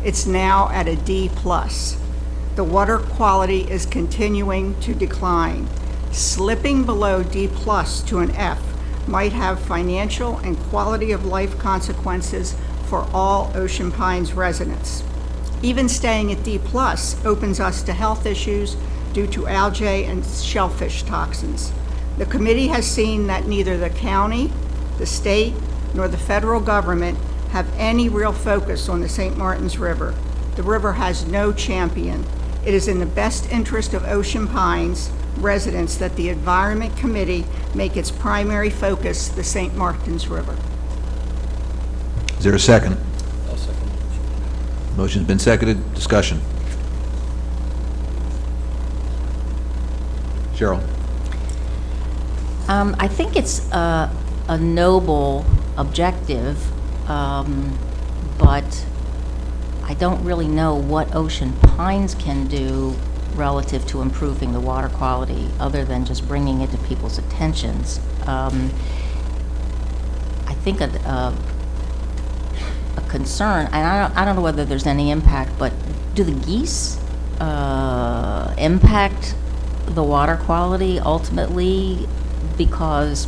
It's now at a D+. The water quality is continuing to decline. Slipping below D+ to an F might have financial and quality of life consequences for all Ocean Pines residents. Even staying at D+ opens us to health issues due to algae and shellfish toxins. The committee has seen that neither the county, the state, nor the federal government have any real focus on the St. Martins River. The river has no champion. It is in the best interest of Ocean Pines residents that the Environment Committee make its primary focus the St. Martins River. Is there a second? I'll second. Motion's been seconded. Discussion. Cheryl? I think it's a noble objective, but I don't really know what Ocean Pines can do relative to improving the water quality, other than just bringing it to people's attentions. I think a concern, and I don't know whether there's any impact, but do the geese impact the water quality ultimately? Because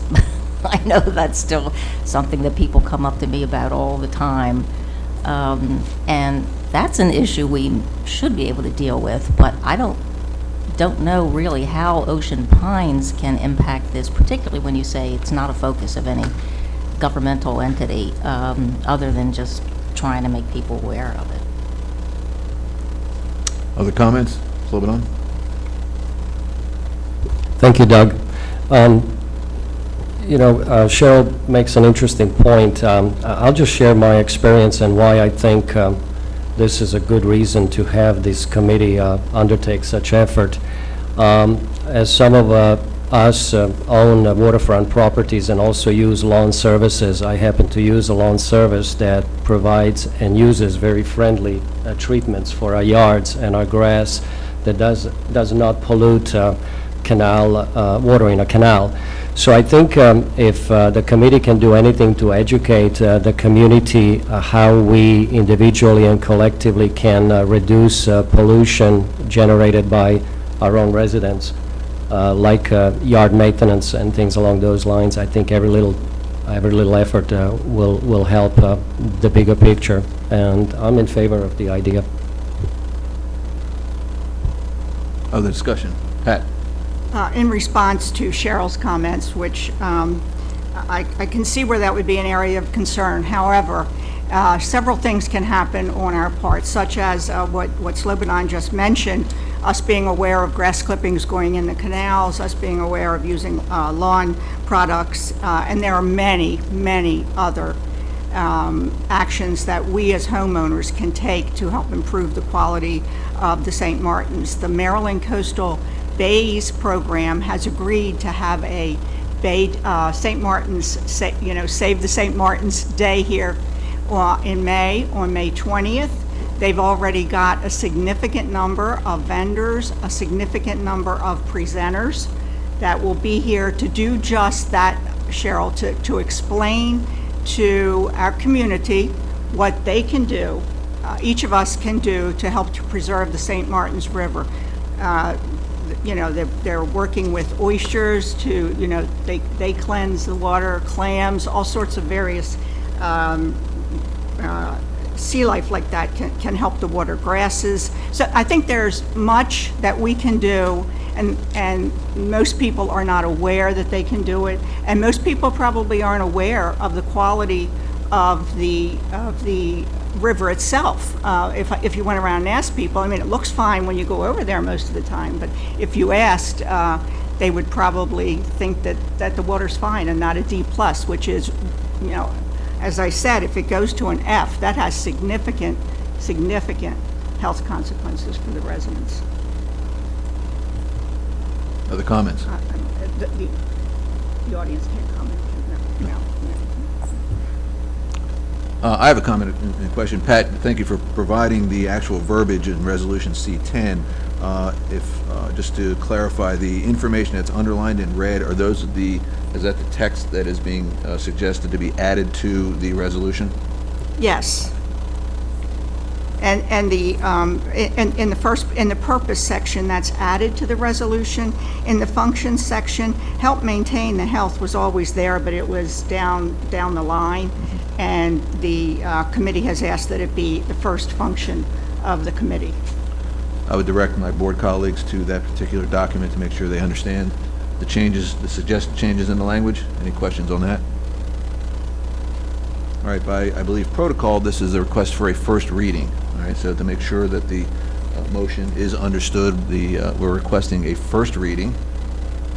I know that's still something that people come up to me about all the time. And that's an issue we should be able to deal with, but I don't know really how Ocean Pines can impact this, particularly when you say it's not a focus of any governmental entity, other than just trying to make people aware of it. Other comments? Slobodan? Thank you, Doug. Cheryl makes an interesting point. I'll just share my experience and why I think this is a good reason to have this committee undertake such effort. As some of us own waterfront properties and also use lawn services, I happen to use a lawn service that provides and uses very friendly treatments for our yards and our grass that does not pollute water in a canal. So I think if the committee can do anything to educate the community how we individually and collectively can reduce pollution generated by our own residents, like yard maintenance and things along those lines, I think every little effort will help the bigger picture, and I'm in favor of the idea. Other discussion? Pat? In response to Cheryl's comments, which I can see where that would be an area of concern. However, several things can happen on our part, such as what Slobodan just mentioned, us being aware of grass clippings going in the canals, us being aware of using lawn products, and there are many, many other actions that we as homeowners can take to help improve the quality of the St. Martins. The Maryland Coastal Bays program has agreed to have a Bay St. Martins, Save the St. Martins Day here in May, on May 20th. They've already got a significant number of vendors, a significant number of presenters that will be here to do just that, Cheryl, to explain to our community what they can do, each of us can do to help to preserve the St. Martins River. They're working with oysters to, they cleanse the water, clams, all sorts of various sea life like that can help the water, grasses. So I think there's much that we can do, and most people are not aware that they can do it, and most people probably aren't aware of the quality of the river itself. If you went around and asked people, I mean, it looks fine when you go over there most of the time, but if you asked, they would probably think that the water's fine and not a D+, which is, as I said, if it goes to an F, that has significant health consequences for the residents. Other comments? The audience can't comment. No. I have a comment and question. Pat, thank you for providing the actual verbiage in Resolution C10. Just to clarify, the information that's underlined in red, is that the text that is being suggested to be added to the resolution? Yes. And in the purpose section that's added to the resolution, in the functions section, help maintain the health was always there, but it was down the line, and the committee has asked that it be the first function of the committee. I would direct my board colleagues to that particular document to make sure they understand the changes, the suggested changes in the language. Any questions on that? All right, by, I believe, protocol, this is a request for a first reading. All right, so to make sure that the motion is understood, we're requesting a first reading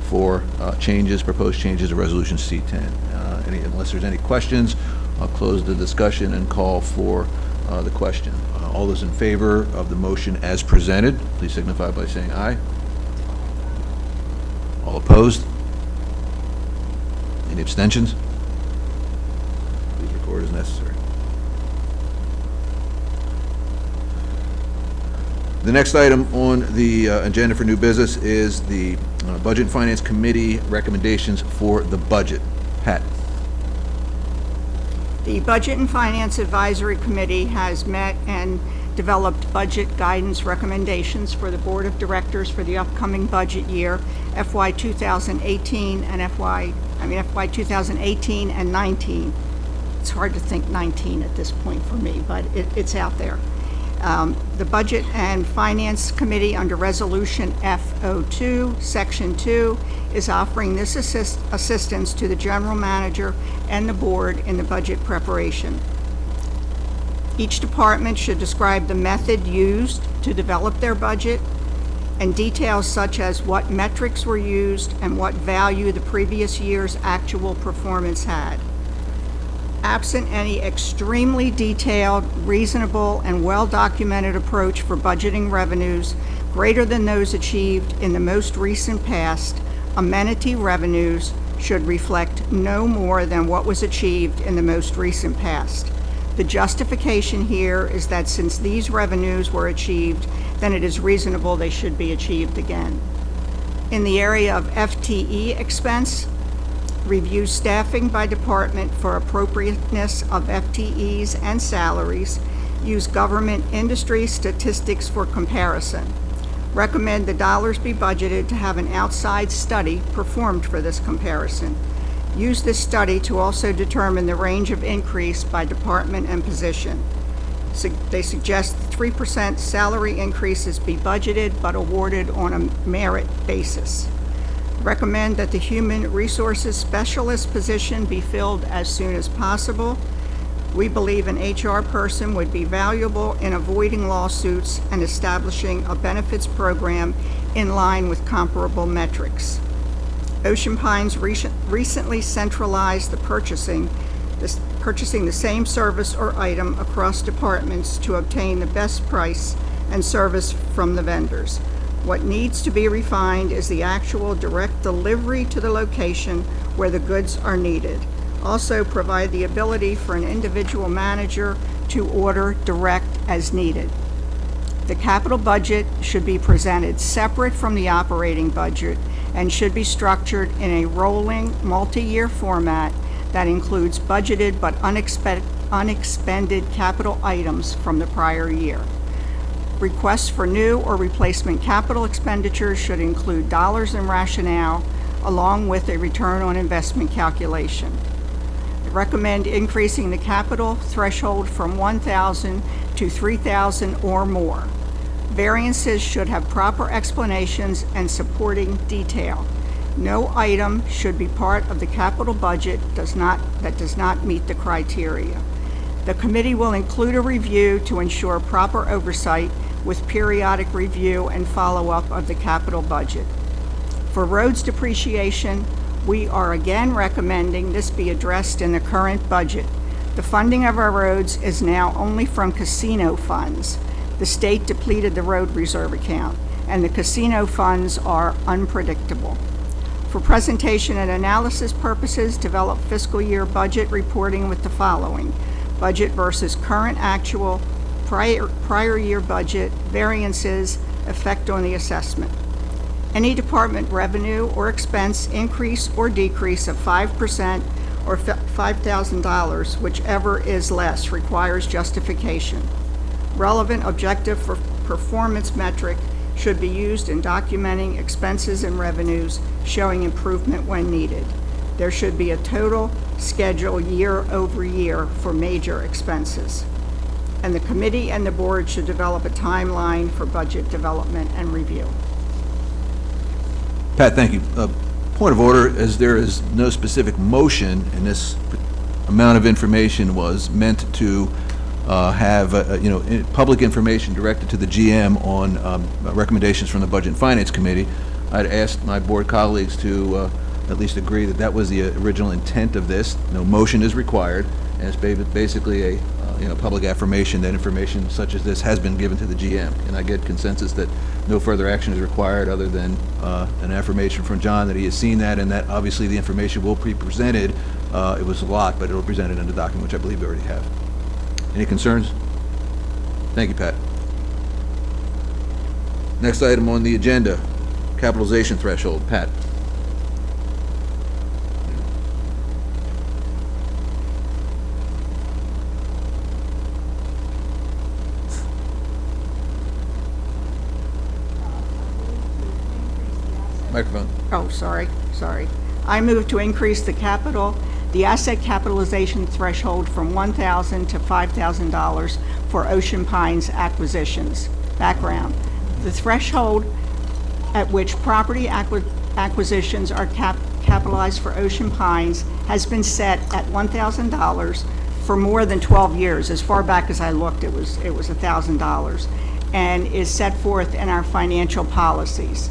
for proposed changes to Resolution C10. Unless there's any questions, I'll close the discussion and call for the question. All those in favor of the motion as presented, please signify by saying aye. All opposed? Any abstentions? Please record as necessary. The next item on the agenda for new business is the Budget and Finance Committee recommendations for the budget. Pat. The Budget and Finance Advisory Committee has met and developed budget guidance recommendations for the Board of Directors for the upcoming budget year, FY 2018 and FY 2018 and 19. It's hard to think 19 at this point for me, but it's out there. The Budget and Finance Committee, under Resolution F02, Section 2, is offering this assistance to the General Manager and the Board in the budget preparation. Each department should describe the method used to develop their budget and details such as what metrics were used and what value the previous year's actual performance had. Absent any extremely detailed, reasonable, and well-documented approach for budgeting revenues greater than those achieved in the most recent past, amenity revenues should reflect no more than what was achieved in the most recent past. The justification here is that since these revenues were achieved, then it is reasonable they should be achieved again. In the area of FTE expense, review staffing by department for appropriateness of FTEs and salaries, use government industry statistics for comparison. Recommend the dollars be budgeted to have an outside study performed for this comparison. Use this study to also determine the range of increase by department and position. They suggest 3% salary increases be budgeted but awarded on a merit basis. Recommend that the human resources specialist position be filled as soon as possible. We believe an HR person would be valuable in avoiding lawsuits and establishing a benefits program in line with comparable metrics. Ocean Pines recently centralized the purchasing the same service or item across departments to obtain the best price and service from the vendors. What needs to be refined is the actual direct delivery to the location where the goods are needed. Also provide the ability for an individual manager to order direct as needed. The capital budget should be presented separate from the operating budget and should be structured in a rolling, multi-year format that includes budgeted but unexpended capital items from the prior year. Requests for new or replacement capital expenditures should include dollars and rationale, along with a return on investment calculation. I recommend increasing the capital threshold from $1,000 to $3,000 or more. Variances should have proper explanations and supporting detail. No item should be part of the capital budget that does not meet the criteria. The committee will include a review to ensure proper oversight with periodic review and follow-up of the capital budget. For roads depreciation, we are again recommending this be addressed in the current budget. The funding of our roads is now only from casino funds. The state depleted the road reserve account, and the casino funds are unpredictable. For presentation and analysis purposes, develop fiscal year budget reporting with the following: budget versus current actual, prior year budget, variances, effect on the assessment. Any department revenue or expense increase or decrease of 5% or $5,000, whichever is less, requires justification. Relevant objective for performance metric should be used in documenting expenses and revenues, showing improvement when needed. There should be a total schedule year over year for major expenses. And the committee and the board should develop a timeline for budget development and review. Pat, thank you. Point of order, as there is no specific motion, and this amount of information was meant to have public information directed to the GM on recommendations from the Budget and Finance Committee. I'd asked my board colleagues to at least agree that that was the original intent of this. No motion is required, and it's basically a public affirmation that information such as this has been given to the GM. And I get consensus that no further action is required other than an affirmation from John that he has seen that, and that obviously the information will be presented. It was a lot, but it'll be presented in the document, which I believe we already have. Any concerns? Thank you, Pat. Next item on the agenda, capitalization threshold. Pat. Microphone. Oh, sorry. I move to increase the asset capitalization threshold from $1,000 to $5,000 for Ocean Pines acquisitions. Background: the threshold at which property acquisitions are capitalized for Ocean Pines has been set at $1,000 for more than 12 years. As far back as I looked, it was $1,000, and is set forth in our financial policies.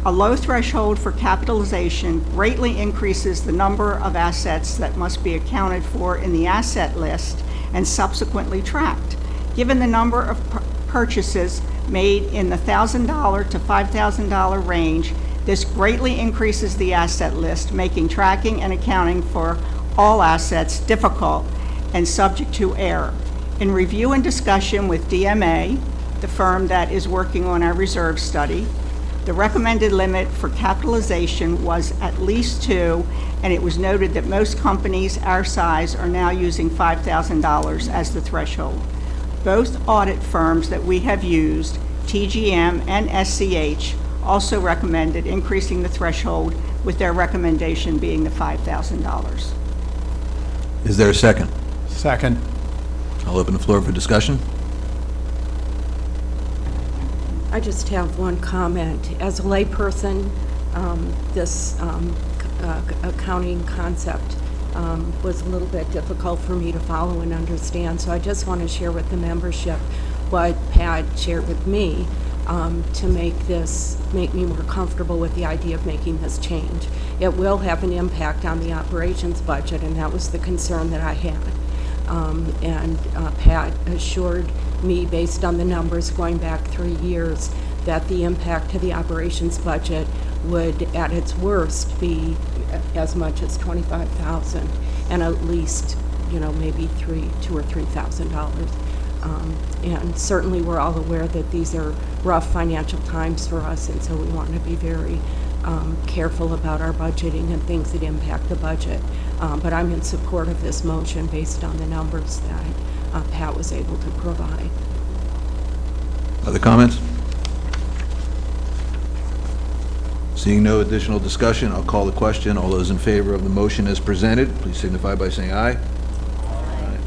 A low threshold for capitalization greatly increases the number of assets that must be accounted for in the asset list and subsequently tracked. Given the number of purchases made in the $1,000 to $5,000 range, this greatly increases the asset list, making tracking and accounting for all assets difficult and subject to error. In review and discussion with DMA, the firm that is working on our reserve study, The recommended limit for capitalization was at least 2, and it was noted that most companies our size are now using $5,000 as the threshold. Both audit firms that we have used, TGM and SCH, also recommended increasing the threshold, with their recommendation being the $5,000. Is there a second? Second. I'll open the floor for discussion. I just have one comment. As a layperson, this accounting concept was a little bit difficult for me to follow and understand, so I just want to share with the membership what Pat shared with me to make me more comfortable with the idea of making this change. It will have an impact on the operations budget, and that was the concern that I had. Pat assured me, based on the numbers going back 3 years, that the impact to the operations budget would, at its worst, be as much as $25,000, and at least, maybe $2,000 or $3,000. And certainly, we're all aware that these are rough financial times for us, and so we want to be very careful about our budgeting and things that impact the budget. But I'm in support of this motion based on the numbers that Pat was able to provide. Other comments? Seeing no additional discussion, I'll call the question. All those in favor of the motion as presented, please signify by saying aye. Aye.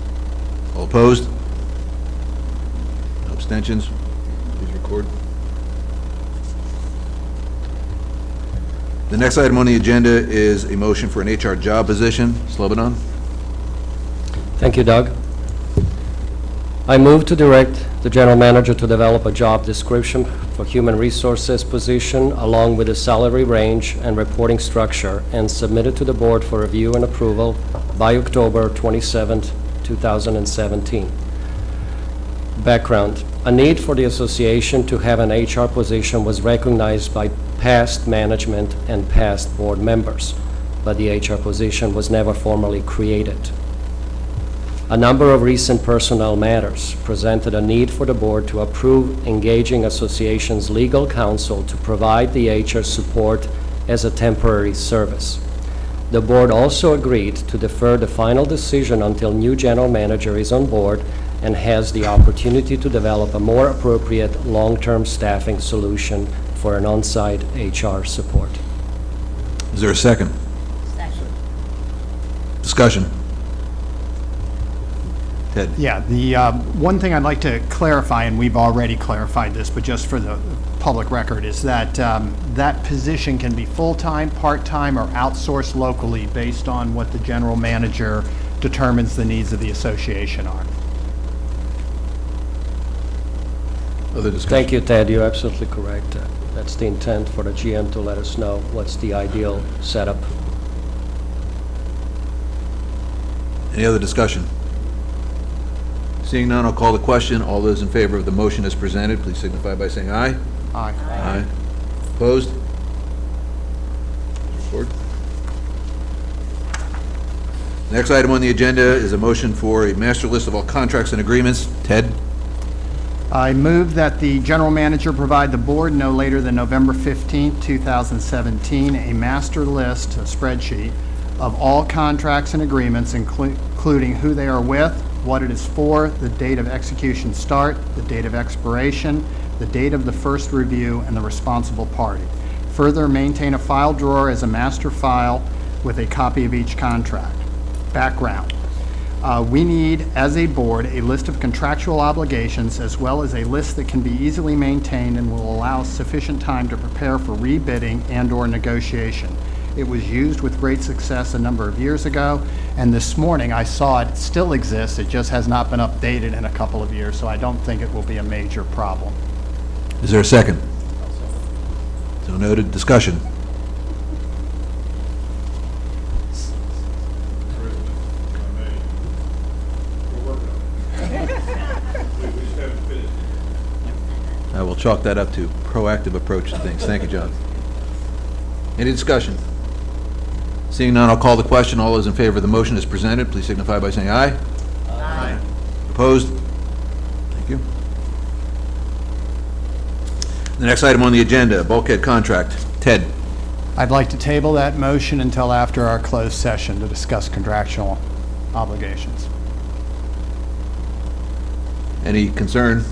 All opposed? No abstentions? Please record. The next item on the agenda is a motion for an HR job position. Slobodan? Thank you, Doug. I move to direct the general manager to develop a job description for human resources position along with a salary range and reporting structure and submit it to the board for review and approval by October 27th, 2017. Background. A need for the association to have an HR position was recognized by past management and past board members, but the HR position was never formally created. A number of recent personnel matters presented a need for the board to approve engaging association's legal counsel to provide the HR support as a temporary service. The board also agreed to defer the final decision until new general manager is on board and has the opportunity to develop a more appropriate long-term staffing solution for an on-site HR support. Is there a second? Second. Discussion. Ted? Yeah, the one thing I'd like to clarify, and we've already clarified this, but just for the public record, is that that position can be full-time, part-time, or outsourced locally based on what the general manager determines the needs of the association are. Other discussion? Thank you, Ted. You're absolutely correct. That's the intent for the GM to let us know what's the ideal setup. Any other discussion? Seeing none, I'll call the question. All those in favor of the motion as presented, please signify by saying aye. Aye. Aye. Opposed? Record. Next item on the agenda is a motion for a master list of all contracts and agreements. Ted? I move that the general manager provide the board no later than November 15th, 2017, a master list, a spreadsheet, of all contracts and agreements, including who they are with, what it is for, the date of execution start, the date of expiration, the date of the first review, and the responsible party. Further, maintain a file drawer as a master file with a copy of each contract. Background. We need, as a board, a list of contractual obligations as well as a list that can be easily maintained and will allow sufficient time to prepare for rebidding and/or negotiation. It was used with great success a number of years ago, and this morning I saw it still exists. It just has not been updated in a couple of years, so I don't think it will be a major problem. Is there a second? So noted. Discussion. President, if I may, we're working on it. We just haven't finished. I will chalk that up to proactive approach to things. Thank you, John. Any discussion? Seeing none, I'll call the question. All those in favor of the motion as presented, please signify by saying aye. Opposed? Thank you. The next item on the agenda, bulkhead contract. Ted. I'd like to table that motion until after our closed session to discuss contractual obligations. Any concern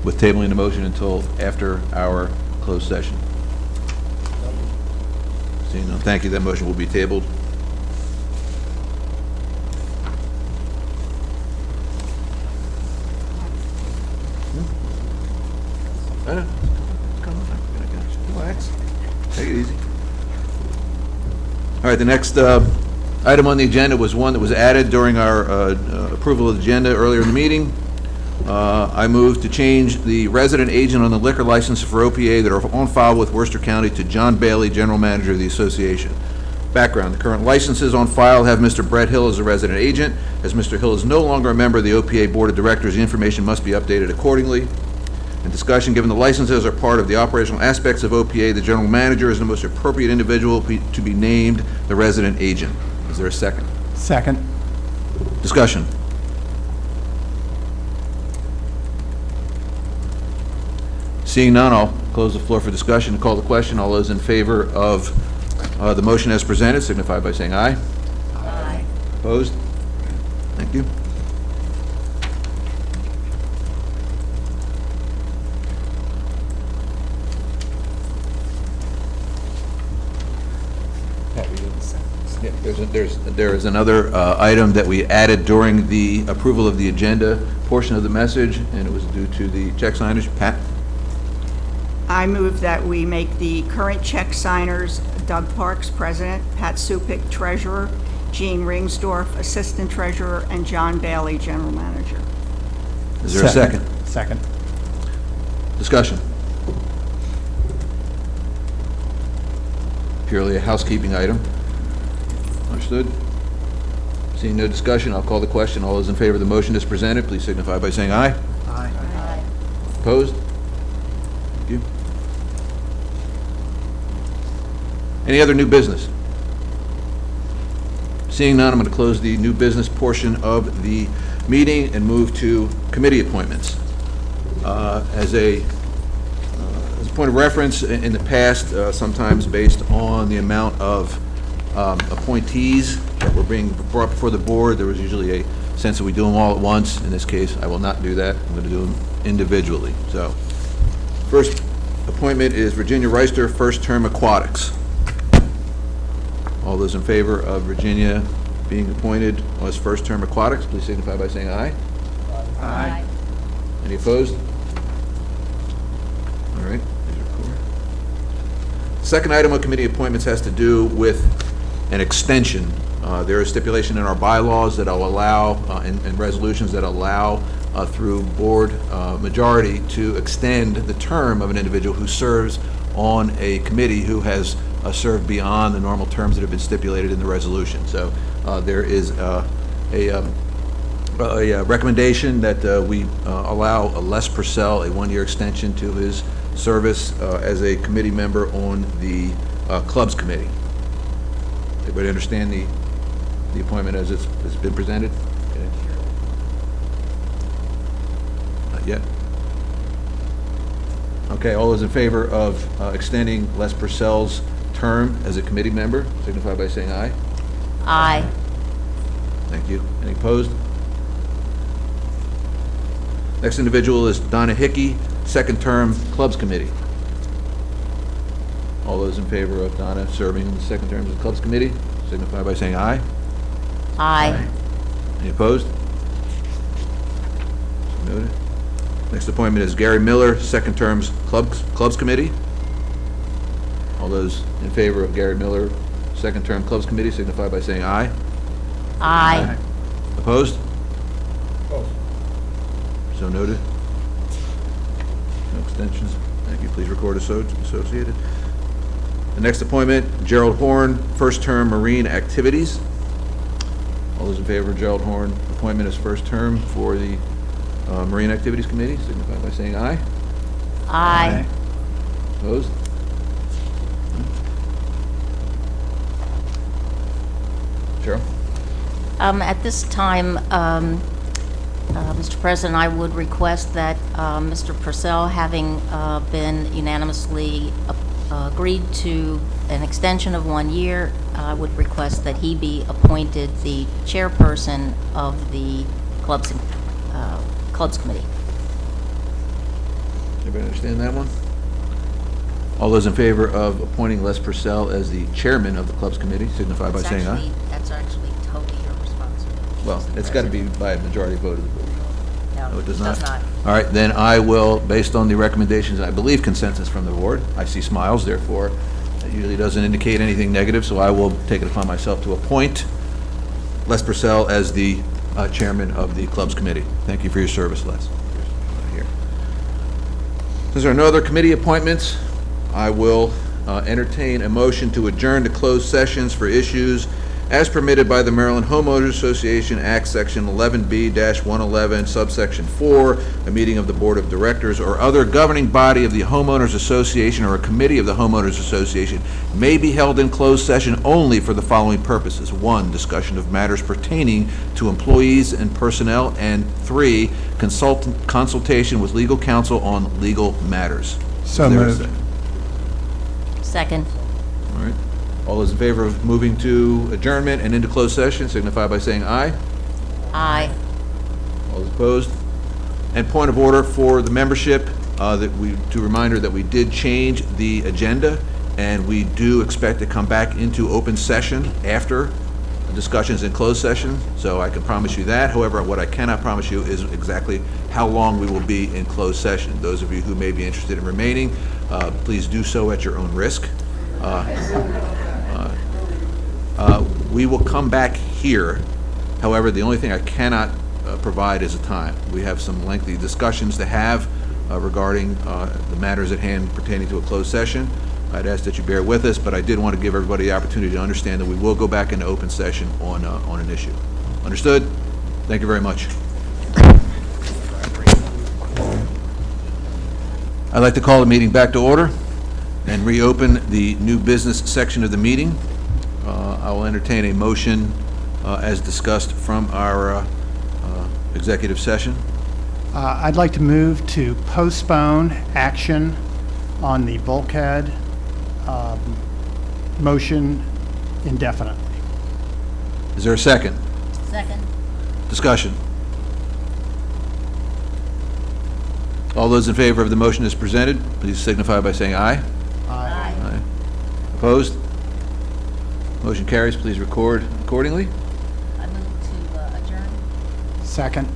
with tabling the motion until after our closed session? Seeing none, thank you. That motion will be tabled. I know. Come on, I got you. Relax. Take it easy. All right, the next item on the agenda was one that was added during our approval of the agenda earlier in the meeting. I move to change the resident agent on the liquor license for OPA that are on file with Worcester County to John Bailey, General Manager of the association. Background, the current licenses on file have Mr. Brett Hill as a resident agent. As Mr. Hill is no longer a member of the OPA Board of Directors, the information must be updated accordingly. In discussion, given the licenses are part of the operational aspects of OPA, the General Manager is the most appropriate individual to be named the resident agent. Is there a second? Second. Discussion. Seeing none, I'll close the floor for discussion and call the question. All those in favor of the motion as presented signify by saying aye. Aye. Opposed? Thank you. There is another item that we added during the approval of the agenda portion of the message, and it was due to the check signage. Pat? I move that we make the current check signers Doug Parks, President, Pat Supik, Treasurer, Gene Ringsdorf, Assistant Treasurer, and John Bailey, General Manager. Is there a second? Second. Discussion. Purely a housekeeping item. Understood? Seeing no discussion, I'll call the question. All those in favor of the motion as presented, please signify by saying aye. Aye. Aye. Opposed? Thank you. Any other new business? Seeing none, I'm going to close the new business portion of the meeting and move to committee appointments. As a point of reference, in the past, sometimes based on the amount of appointees that were being brought before the board, there was usually a sense that we do them all at once. In this case, I will not do that. I'm going to do them individually. So, first appointment is Virginia Reister, first term aquatics. All those in favor of Virginia being appointed as first term aquatics, please signify by saying aye. Aye. Any opposed? All right. Second item on committee appointments has to do with an extension. There is stipulation in our bylaws that will allow, and resolutions that allow through board majority to extend the term of an individual who serves on a committee who has served beyond the normal terms that have been stipulated in the resolution. So there is a recommendation that we allow Les Purcell a one-year extension to his service as a committee member on the clubs committee. Everybody understand the appointment as it's been presented? Okay. Not yet. Okay, all those in favor of extending Les Purcell's term as a committee member, signify by saying aye. Aye. Thank you. Any opposed? Next individual is Donna Hickey, second term clubs committee. All those in favor of Donna serving in the second term of the clubs committee, signify by saying aye. Aye. Any opposed? So noted. Next appointment is Gary Miller, second terms clubs committee. All those in favor of Gary Miller, second term clubs committee, signify by saying aye. Aye. Opposed? So noted. No extensions. Thank you. Please record associated. The next appointment, Gerald Horn, first term marine activities. All those in favor of Gerald Horn appointment as first term for the Marine Activities Committee, signify by saying aye. Aye. Opposed? Cheryl? At this time, Mr. President, I would request that Mr. Purcell, having been unanimously agreed to an extension of 1 year, I would request that he be appointed the chairperson of the Clubs Committee. Everybody understand that one? All those in favor of appointing Les Purcell as the chairman of the Clubs Committee signify by saying aye. That's actually totally your responsibility. Well, it's got to be by a majority vote of the board. No, it does not? Does not. All right, then I will, based on the recommendations, and I believe consensus from the board, I see smiles, therefore, that usually doesn't indicate anything negative, so I will take it upon myself to appoint Les Purcell as the chairman of the Clubs Committee. Thank you for your service, Les. Here. Since there are no other committee appointments, I will entertain a motion to adjourn to closed sessions for issues as permitted by the Maryland Homeowners Association Act, Section 11B-111, subsection 4, a meeting of the Board of Directors or other governing body of the Homeowners Association or a committee of the Homeowners Association may be held in closed session only for the following purposes. 1, discussion of matters pertaining to employees and personnel, and 3, consultation with legal counsel on legal matters. So Is there a moved. second? Second. All right. All those in favor of moving to adjournment and into closed session signify by saying aye. Aye. All those opposed? And point of order for the membership, to reminder that we did change the agenda, and we do expect to come back into open session after the discussions in closed session, so I can promise you that. However, what I cannot promise you is exactly how long we will be in closed session. Those of you who may be interested in remaining, please do so at your own risk. We will come back here. However, the only thing I cannot provide is a time. We have some lengthy discussions to have regarding the matters at hand pertaining to a closed session. I'd ask that you bear with us, but I did want to give everybody the opportunity to understand that we will go back into open session on an issue. Understood? Thank you very much. I'd like to call the meeting back to order and reopen the new business section of the meeting. I will entertain a motion as discussed from our executive session. I'd like to move to postpone action on the bulkhead motion indefinitely. Is there a second? Second. Discussion. All those in favor of the motion as presented, please signify by saying aye. Aye. Aye. Opposed? Motion carries. Please record accordingly. I move to adjourn. Second.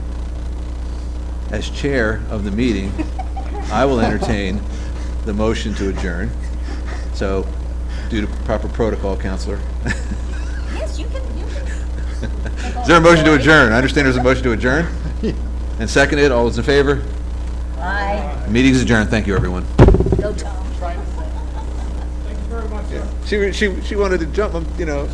As chair of the meeting, I will entertain the motion to adjourn. So, due to proper protocol, Counselor. Yes, you can. Is there a motion to adjourn? I understand there's a motion to adjourn. And seconded. All those in favor? Aye. The meeting is adjourned. Thank you, everyone. Go Tom. She wanted to jump, you know.